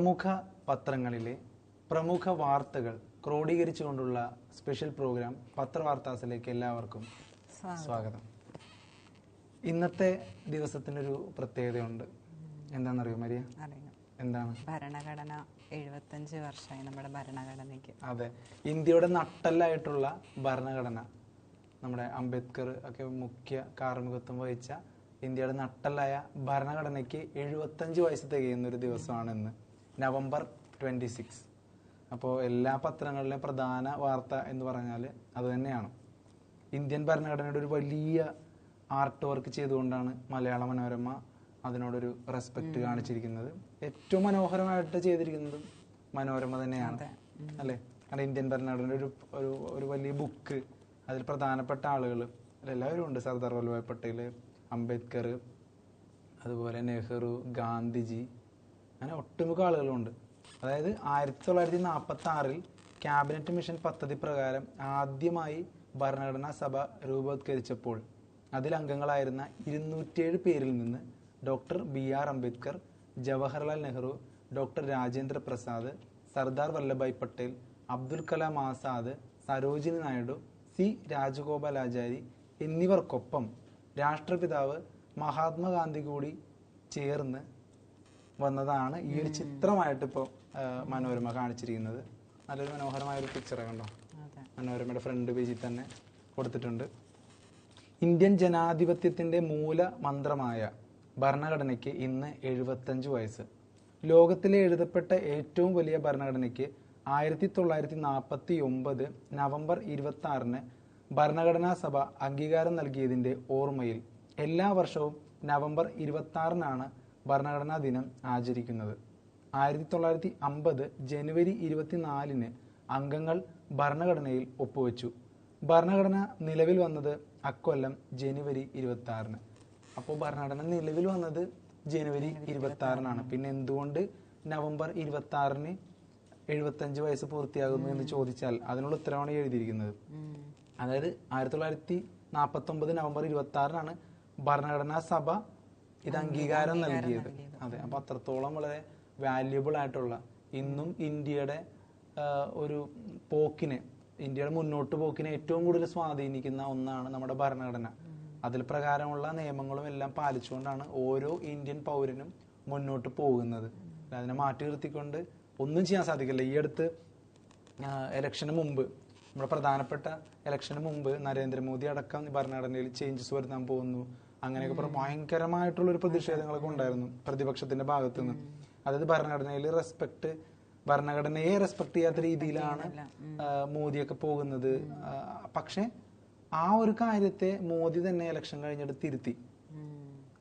പ്രമുഖ പത്രങ്ങളിലെ പ്രമുഖ വാർത്തകൾ ക്രോഡീകരിച്ചുകൊണ്ടുള്ള സ്പെഷ്യൽ പ്രോഗ്രാം പത്രവാർത്താസിലേക്ക് എല്ലാവർക്കും സ്വാഗതം. ഇന്നത്തെ ദിവസത്തിനൊരു പ്രത്യേകതയുണ്ട്. എന്താണെന്നറിയോ മരിയ? എന്താണ്? ഭരണഘടന 75 വർഷമായി നമ്മുടെ ഭരണഘടനയ്ക്ക്. അതെ, ഇന്ത്യയുടെ നട്ടെല്ലായിട്ടുള്ള ഭരണഘടന, നമ്മുടെ അംബേദ്കർ ഒക്കെ മുഖ്യ കാർമ്മികത്വം വഹിച്ച ഇന്ത്യയുടെ നട്ടെല്ലായ ഭരണഘടനയ്ക്ക് 75 വയസ്സ് തികയുന്ന ഒരു ദിവസമാണ് ഇന്ന്, നവംബർ 26. അപ്പോൾ എല്ലാ പത്രങ്ങളിലെ പ്രധാന വാർത്ത എന്ന് പറഞ്ഞാൽ അത് തന്നെയാണ്. ഇന്ത്യൻ ഭരണഘടനയുടെ ഒരു വലിയ ആർട്ട് വർക്ക് ചെയ്തുകൊണ്ടാണ് മലയാള മനോരമ അതിനോടൊരു റെസ്പെക്ട് കാണിച്ചിരിക്കുന്നത്. ഏറ്റവും മനോഹരമായിട്ട് ചെയ്തിരിക്കുന്നതും മനോരമ തന്നെയാണ്, അല്ലേ? കാരണം ഇന്ത്യൻ ഭരണഘടനയുടെ ഒരു വലിയ ബുക്ക്, അതിൽ പ്രധാനപ്പെട്ട ആളുകൾ എല്ലാവരും ഉണ്ട്. സർദാർ വല്ലഭായ് പട്ടേൽ, അംബേദ്കർ, അതുപോലെ നെഹ്റു, ഗാന്ധിജി, അങ്ങനെ ഒട്ടുമുഖ ആളുകളുണ്ട്. അതായത് 1946 ക്യാബിനറ്റ് മിഷൻ പദ്ധതി പ്രകാരം ആദ്യമായി ഭരണഘടനാ സഭ രൂപവത്കരിച്ചപ്പോൾ അതിൽ അംഗങ്ങളായിരുന്ന 207 പേരിൽ നിന്ന് doctor BR Ambedkar, Jawaharlal Nehru, doctor Rajendra Prasad, Sardar Vallabhbhai Patel, Abdul Kalam Azad, Sarojini Naidu, C Rajagopalachari എന്നിവർക്കൊപ്പം രാഷ്ട്രപിതാവ് മഹാത്മാഗാന്ധി കൂടി ചേർന്ന് വന്നതാണ് ഈ ഒരു ചിത്രമായിട്ട് ഇപ്പോൾ മനോരമ കാണിച്ചിരിക്കുന്നത്. നല്ലൊരു മനോഹരമായൊരു പിക്ചർ കണ്ടോ? മനോരമയുടെ ഫ്രണ്ട് പേജിൽ തന്നെ കൊടുത്തിട്ടുണ്ട്. ഇന്ത്യൻ ജനാധിപത്യത്തിന്റെ മൂല മന്ത്രമായ ഭരണഘടനയ്ക്ക് ഇന്ന് 75 വയസ്സ്. ലോകത്തിലെ എഴുതപ്പെട്ട ഏറ്റവും വലിയ ഭരണഘടനയ്ക്ക് 1949 നവംബർ 26 ഭരണഘടനാ സഭ അംഗീകാരം നൽകിയതിന്റെ ഓർമ്മയിൽ എല്ലാ വർഷവും നവംബർ 26 ഭരണഘടനാ ദിനം ആചരിക്കുന്നത്. 1950 ജനുവരി 24 അംഗങ്ങൾ ഭരണഘടനയിൽ ഒപ്പുവെച്ചു. ഭരണഘടന നിലവിൽ വന്നത് അക്കൊല്ലം ജനുവരി 26. അപ്പോൾ ഭരണഘടന നിലവിൽ വന്നത് ജനുവരി 26. പിന്നെ എന്തുകൊണ്ട് നവംബർ 26 75 വയസ്സ് പൂർത്തിയാകുന്നു എന്ന് ചോദിച്ചാൽ അതിനുള്ള ഉത്തരവാണ് എഴുതിയിരിക്കുന്നത്. അതായത് 1949 നവംബർ 26 ഭരണഘടനാ സഭ ഇത് അംഗീകാരം നൽകിയത്. അതെ, അപ്പൊ അത്രത്തോളം വളരെ വാല്യുബിൾ ആയിട്ടുള്ള, ഇന്നും ഇന്ത്യയുടെ ഒരു പോക്കിനെ, ഇന്ത്യയുടെ മുന്നോട്ട് പോക്കിനെ ഏറ്റവും കൂടുതൽ സ്വാധീനിക്കുന്ന ഒന്നാണ് നമ്മുടെ ഭരണഘടന. അതിൽ പ്രകാരമുള്ള നിയമങ്ങളും എല്ലാം പാലിച്ചുകൊണ്ടാണ് ഓരോ ഇന്ത്യൻ പൗരനും മുന്നോട്ട് പോകുന്നത്. അതിനെ മാറ്റി നിർത്തിക്കൊണ്ട് ഒന്നും ചെയ്യാൻ സാധിക്കില്ല. ഈ അടുത്ത് ഇലക്ഷന് മുമ്പ്, നമ്മുടെ പ്രധാനപ്പെട്ട ഇലക്ഷന് മുമ്പ് നരേന്ദ്രമോദി അടക്കം ഭരണഘടനയിൽ ചേഞ്ചസ് വരുത്താൻ പോകുന്നു, അങ്ങനെയൊക്കെ പറഞ്ഞ ഭയങ്കരമായിട്ടുള്ള ഒരു പ്രതിഷേധങ്ങളൊക്കെ ഉണ്ടായിരുന്നു പ്രതിപക്ഷത്തിന്റെ ഭാഗത്തു നിന്ന്. അതായത് ഭരണഘടനയെ റെസ്പെക്ട് ചെയ്യാത്ത രീതിയിലാണ് മോദിയൊക്കെ പോകുന്നത്. പക്ഷെ ആ ഒരു കാര്യത്തെ മോദി തന്നെ ഇലക്ഷൻ കഴിഞ്ഞിട്ട് തിരുത്തി.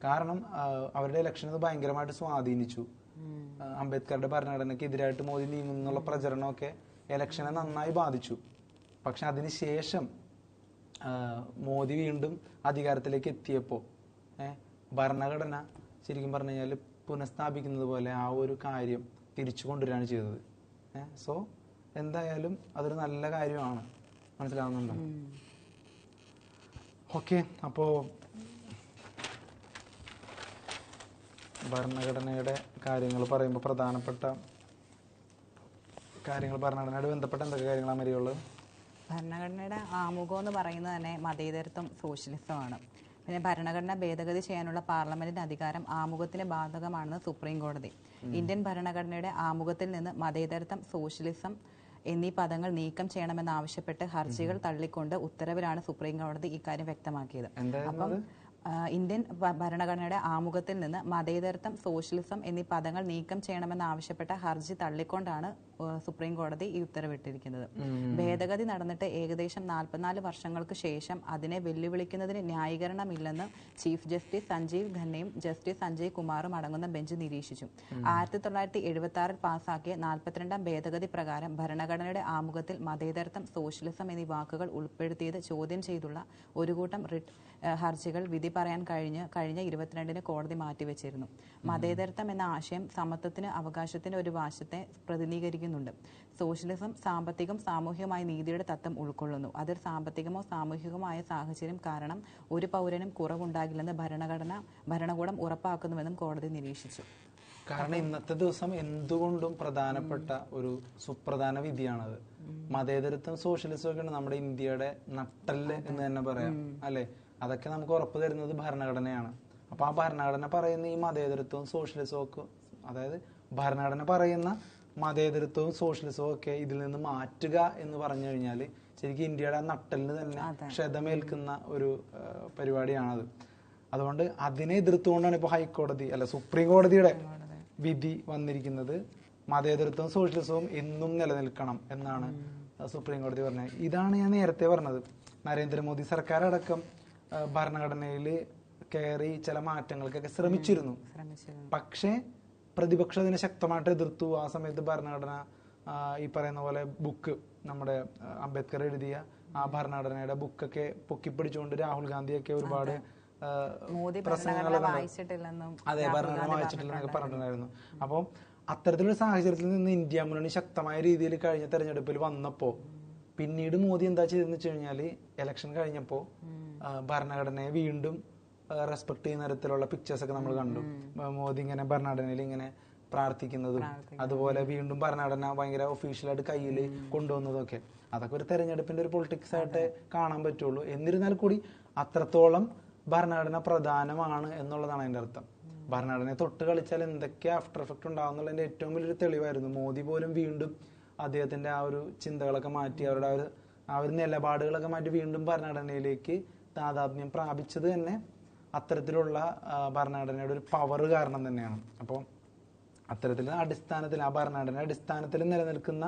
കാരണം അവരുടെ ഇലക്ഷൻ അത് ഭയങ്കരമായിട്ട് സ്വാധീനിച്ചു. അംബേദ്കറുടെ ഭരണഘടനയ്ക്ക് എതിരായിട്ട് മോദി നീങ്ങുന്നുള്ള പ്രചരണമൊക്കെ ഇലക്ഷനെ നന്നായി ബാധിച്ചു. പക്ഷെ അതിനുശേഷം മോദി വീണ്ടും അധികാരത്തിലേക്ക് എത്തിയപ്പോൾ ഭരണഘടന ശരിക്കും പറഞ്ഞു കഴിഞ്ഞാൽ പുനഃസ്ഥാപിക്കുന്നത് പോലെ ആ ഒരു കാര്യം തിരിച്ചു കൊണ്ടുവരികയാണ് ചെയ്തത്. സോ എന്തായാലും അതൊരു നല്ല കാര്യമാണ്. മനസ്സിലാവുന്നുണ്ടോ? ഓക്കെ, അപ്പോൾ ഭരണഘടനയുടെ കാര്യങ്ങൾ പറയുമ്പോൾ പ്രധാനപ്പെട്ട കാര്യങ്ങൾ, ഭരണഘടനയോട് ബന്ധപ്പെട്ട എന്തൊക്കെ കാര്യങ്ങളാണ് മരിയുള്ളത്? ഭരണഘടനയുടെ ആമുഖം എന്ന് പറയുന്നത് തന്നെ മതേതരത്വം, സോഷ്യലിസമാണ്. പിന്നെ ഭരണഘടന ഭേദഗതി ചെയ്യാനുള്ള പാർലമെന്റിന്റെ അധികാരം ആമുഖത്തിന് ബാധകമാണെന്ന് സുപ്രീം കോടതി. ഇന്ത്യൻ ഭരണഘടനയുടെ ആമുഖത്തിൽ നിന്ന് മതേതരത്വം, സോഷ്യലിസം എന്നീ പദങ്ങൾ നീക്കം ചെയ്യണമെന്നാവശ്യപ്പെട്ട് ഹർജികൾ തള്ളിക്കൊണ്ട് ഉത്തരവിലാണ് സുപ്രീം കോടതി ഇക്കാര്യം വ്യക്തമാക്കിയത്. അപ്പം ഇന്ത്യൻ ഭരണഘടനയുടെ ആമുഖത്തിൽ നിന്ന് മതേതരത്വം, സോഷ്യലിസം എന്നീ പദങ്ങൾ നീക്കം ചെയ്യണമെന്നാവശ്യപ്പെട്ട ഹർജി തള്ളിക്കൊണ്ടാണ് സുപ്രീം കോടതി ഈ ഉത്തരവിട്ടിരിക്കുന്നത്. ഭേദഗതി നടന്നിട്ട് ഏകദേശം 44 വർഷങ്ങൾക്ക് ശേഷം അതിനെ വെല്ലുവിളിക്കുന്നതിന് ന്യായീകരണമില്ലെന്ന് ചീഫ് ജസ്റ്റിസ് സഞ്ജീവ് ഖന്നയും ജസ്റ്റിസ് സഞ്ജയ് കുമാറും അടങ്ങുന്ന ബെഞ്ച് നിരീക്ഷിച്ചു. 1976 പാസാക്കിയ 42ാം ഭേദഗതി പ്രകാരം ഭരണഘടനയുടെ ആമുഖത്തിൽ മതേതരത്വം, സോഷ്യലിസം എന്നീ വാക്കുകൾ ഉൾപ്പെടുത്തിയത് ചോദ്യം ചെയ്തുള്ള ഒരു കൂട്ടം റിട്ട് ഹർജികൾ വിധി പറയാൻ കഴിഞ്ഞ 22 കോടതി മാറ്റിവെച്ചിരുന്നു. മതേതരത്വം എന്ന ആശയം സമത്വത്തിന്, അവകാശത്തിന് ഒരു വശത്തെ പ്രതിനിധീകരിക്കുന്നുണ്ട്. സോഷ്യലിസം സാമ്പത്തികം, സാമൂഹികമായ നീതിയുടെ തത്വം ഉൾക്കൊള്ളുന്നു. അതിൽ സാമ്പത്തികമോ സാമൂഹികമായ സാഹചര്യം കാരണം ഒരു പൗരനും കുറവുണ്ടാകില്ലെന്ന് ഭരണകൂടം ഉറപ്പാക്കുന്നുവെന്നും കോടതി നിരീക്ഷിച്ചു. കാരണം ഇന്നത്തെ ദിവസം എന്തുകൊണ്ടും പ്രധാനപ്പെട്ട ഒരു സുപ്രധാന വിധിയാണത്. മതേതരത്വം സോഷ്യലിസം ഒക്കെയാണ് നമ്മുടെ ഇന്ത്യയുടെ നട്ടെല്ല് എന്ന് തന്നെ പറയാം, അല്ലെ? അതൊക്കെ നമുക്ക് ഉറപ്പ് തരുന്നത് ഭരണഘടനയാണ്. അപ്പൊ ആ ഭരണഘടന പറയുന്ന ഈ മതേതരത്വവും സോഷ്യലിസവും ഒക്കെ, അതായത് ഭരണഘടന പറയുന്ന മതേതരത്വവും സോഷ്യലിസവും ഒക്കെ ഇതിൽ നിന്ന് മാറ്റുക എന്ന് പറഞ്ഞു കഴിഞ്ഞാൽ ശരിക്കും ഇന്ത്യയുടെ നട്ടലിന് തന്നെ ക്ഷതമേൽക്കുന്ന ഒരു പരിപാടിയാണത്. അതുകൊണ്ട് അതിനെ എതിർത്തുകൊണ്ടാണ് ഇപ്പോൾ ഹൈക്കോടതി അല്ല സുപ്രീം കോടതിയുടെ വിധി വന്നിരിക്കുന്നത്. മതേതരത്വവും സോഷ്യലിസവും എന്നും നിലനിൽക്കണം എന്നാണ് സുപ്രീം കോടതി പറഞ്ഞത്. ഇതാണ് ഞാൻ നേരത്തെ പറഞ്ഞത്. നരേന്ദ്രമോദി സർക്കാർ അടക്കം ഭരണഘടനയിൽ കയറി ചില മാറ്റങ്ങൾക്കൊക്കെ ശ്രമിച്ചിരുന്നു. പക്ഷേ പ്രതിപക്ഷം അതിനെ ശക്തമായിട്ട് എതിർത്തു. ആ സമയത്ത് ഭരണഘടന ഈ പറയുന്ന പോലെ ബുക്ക് നമ്മുടെ അംബേദ്കർ എഴുതിയ ആ ഭരണഘടനയുടെ ബുക്കൊക്കെ പൊക്കിപ്പിടിച്ചുകൊണ്ട് രാഹുൽ ഗാന്ധിയൊക്കെ ഒരുപാട് പ്രസംഗങ്ങളൊക്കെ അതെ ഭരണഘടന വായിച്ചിട്ടില്ലെന്നൊക്കെ പറഞ്ഞിട്ടുണ്ടായിരുന്നു. അപ്പോൾ അത്തരത്തിലൊരു സാഹചര്യത്തിൽ നിന്ന് ഇന്ത്യ മുന്നണി ശക്തമായ രീതിയിൽ കഴിഞ്ഞ തെരഞ്ഞെടുപ്പിൽ വന്നപ്പോൾ പിന്നീട് മോദി എന്താ ചെയ്തെന്ന് വെച്ച് കഴിഞ്ഞാൽ ഇലക്ഷൻ കഴിഞ്ഞപ്പോൾ ഭരണഘടനയെ വീണ്ടും റെസ്പെക്ട് ചെയ്യുന്ന തരത്തിലുള്ള പിക്ചേഴ്സ് ഒക്കെ നമ്മൾ കണ്ടു. മോദി ഇങ്ങനെ ഭരണഘടനയിൽ ഇങ്ങനെ പ്രാർത്ഥിക്കുന്നതും അതുപോലെ വീണ്ടും ഭരണഘടന ഭയങ്കര ഒഫീഷ്യലായിട്ട് കയ്യിൽ കൊണ്ടുവന്നതും ഒക്കെ അതൊക്കെ ഒരു തെരഞ്ഞെടുപ്പിന്റെ ഒരു പൊളിറ്റിക്സ് ആയിട്ട് കാണാൻ പറ്റുള്ളൂ. എന്നിരുന്നാൽ കൂടി അത്രത്തോളം ഭരണഘടന പ്രധാനമാണ് എന്നുള്ളതാണ് അതിന്റെ അർത്ഥം. ഭരണഘടനയെ തൊട്ട് കളിച്ചാൽ എന്തൊക്കെ ആഫ്റ്റർ എഫക്ട് ഉണ്ടാവും എന്നുള്ളതിന്റെ ഏറ്റവും വലിയൊരു തെളിവായിരുന്നു. മോദി പോലും വീണ്ടും അദ്ദേഹത്തിന്റെ ആ ഒരു ചിന്തകളൊക്കെ മാറ്റി അവരുടെ ആ ഒരു നിലപാടുകളൊക്കെ മാറ്റി വീണ്ടും ഭരണഘടനയിലേക്ക് താതാത്മ്യം പ്രാപിച്ചത് തന്നെ അത്തരത്തിലുള്ള ഭരണഘടനയുടെ ഒരു പവർ കാരണം തന്നെയാണ്. അപ്പോൾ അത്തരത്തിൽ അടിസ്ഥാനത്തിൽ ആ ഭരണഘടന അടിസ്ഥാനത്തിൽ നിലനിൽക്കുന്ന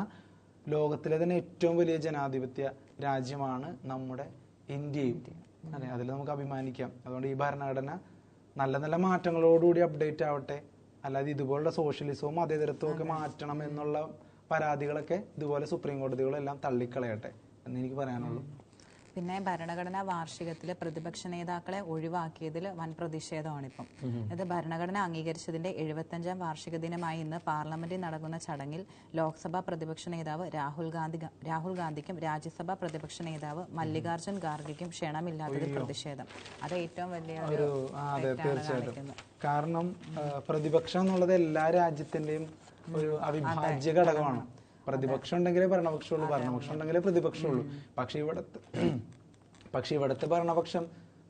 ലോകത്തിലെ തന്നെ ഏറ്റവും വലിയ ജനാധിപത്യ രാജ്യമാണ് നമ്മുടെ ഇന്ത്യയും. അല്ലെ, അതിൽ നമുക്ക് അഭിമാനിക്കാം. അതുകൊണ്ട് ഈ ഭരണഘടന നല്ല നല്ല മാറ്റങ്ങളോടുകൂടി അപ്ഡേറ്റ് ആവട്ടെ. അല്ലാതെ ഇതുപോലുള്ള സോഷ്യലിസവും മതേതരത്വവും ഒക്കെ മാറ്റണം എന്നുള്ള പരാതികളൊക്കെ ഇതുപോലെ സുപ്രീം കോടതികളെല്ലാം തള്ളിക്കളയട്ടെ എന്ന് എനിക്ക് പറയാനുള്ളൂ. പിന്നെ ഭരണഘടനാ വാർഷികത്തിൽ പ്രതിപക്ഷ നേതാക്കളെ ഒഴിവാക്കിയതിൽ വൻ പ്രതിഷേധമാണിപ്പം. അത് ഭരണഘടന അംഗീകരിച്ചതിന്റെ 75-ാം വാർഷിക ദിനമായി ഇന്ന് പാർലമെന്റിൽ നടക്കുന്ന ചടങ്ങിൽ ലോക്സഭാ പ്രതിപക്ഷ നേതാവ് രാഹുൽ ഗാന്ധിക്കും രാജ്യസഭാ പ്രതിപക്ഷ നേതാവ് മല്ലികാർജ്ജുൻ ഖാർഗെക്കും ക്ഷണമില്ലാത്തത് പ്രതിഷേധം. അത് ഏറ്റവും വലിയ തീർച്ചയായിട്ടും. കാരണം പ്രതിപക്ഷം എന്നുള്ളത് എല്ലാ രാജ്യത്തിന്റെയും ഒരു അവിഭാജ്യ ഘടകമാണ്. പ്രതിപക്ഷം ഉണ്ടെങ്കിലേ ഭരണപക്ഷമുള്ളൂ, ഭരണപക്ഷം ഉണ്ടെങ്കിലേ പ്രതിപക്ഷമുള്ളൂ. പക്ഷെ ഇവിടുത്തെ ഭരണപക്ഷം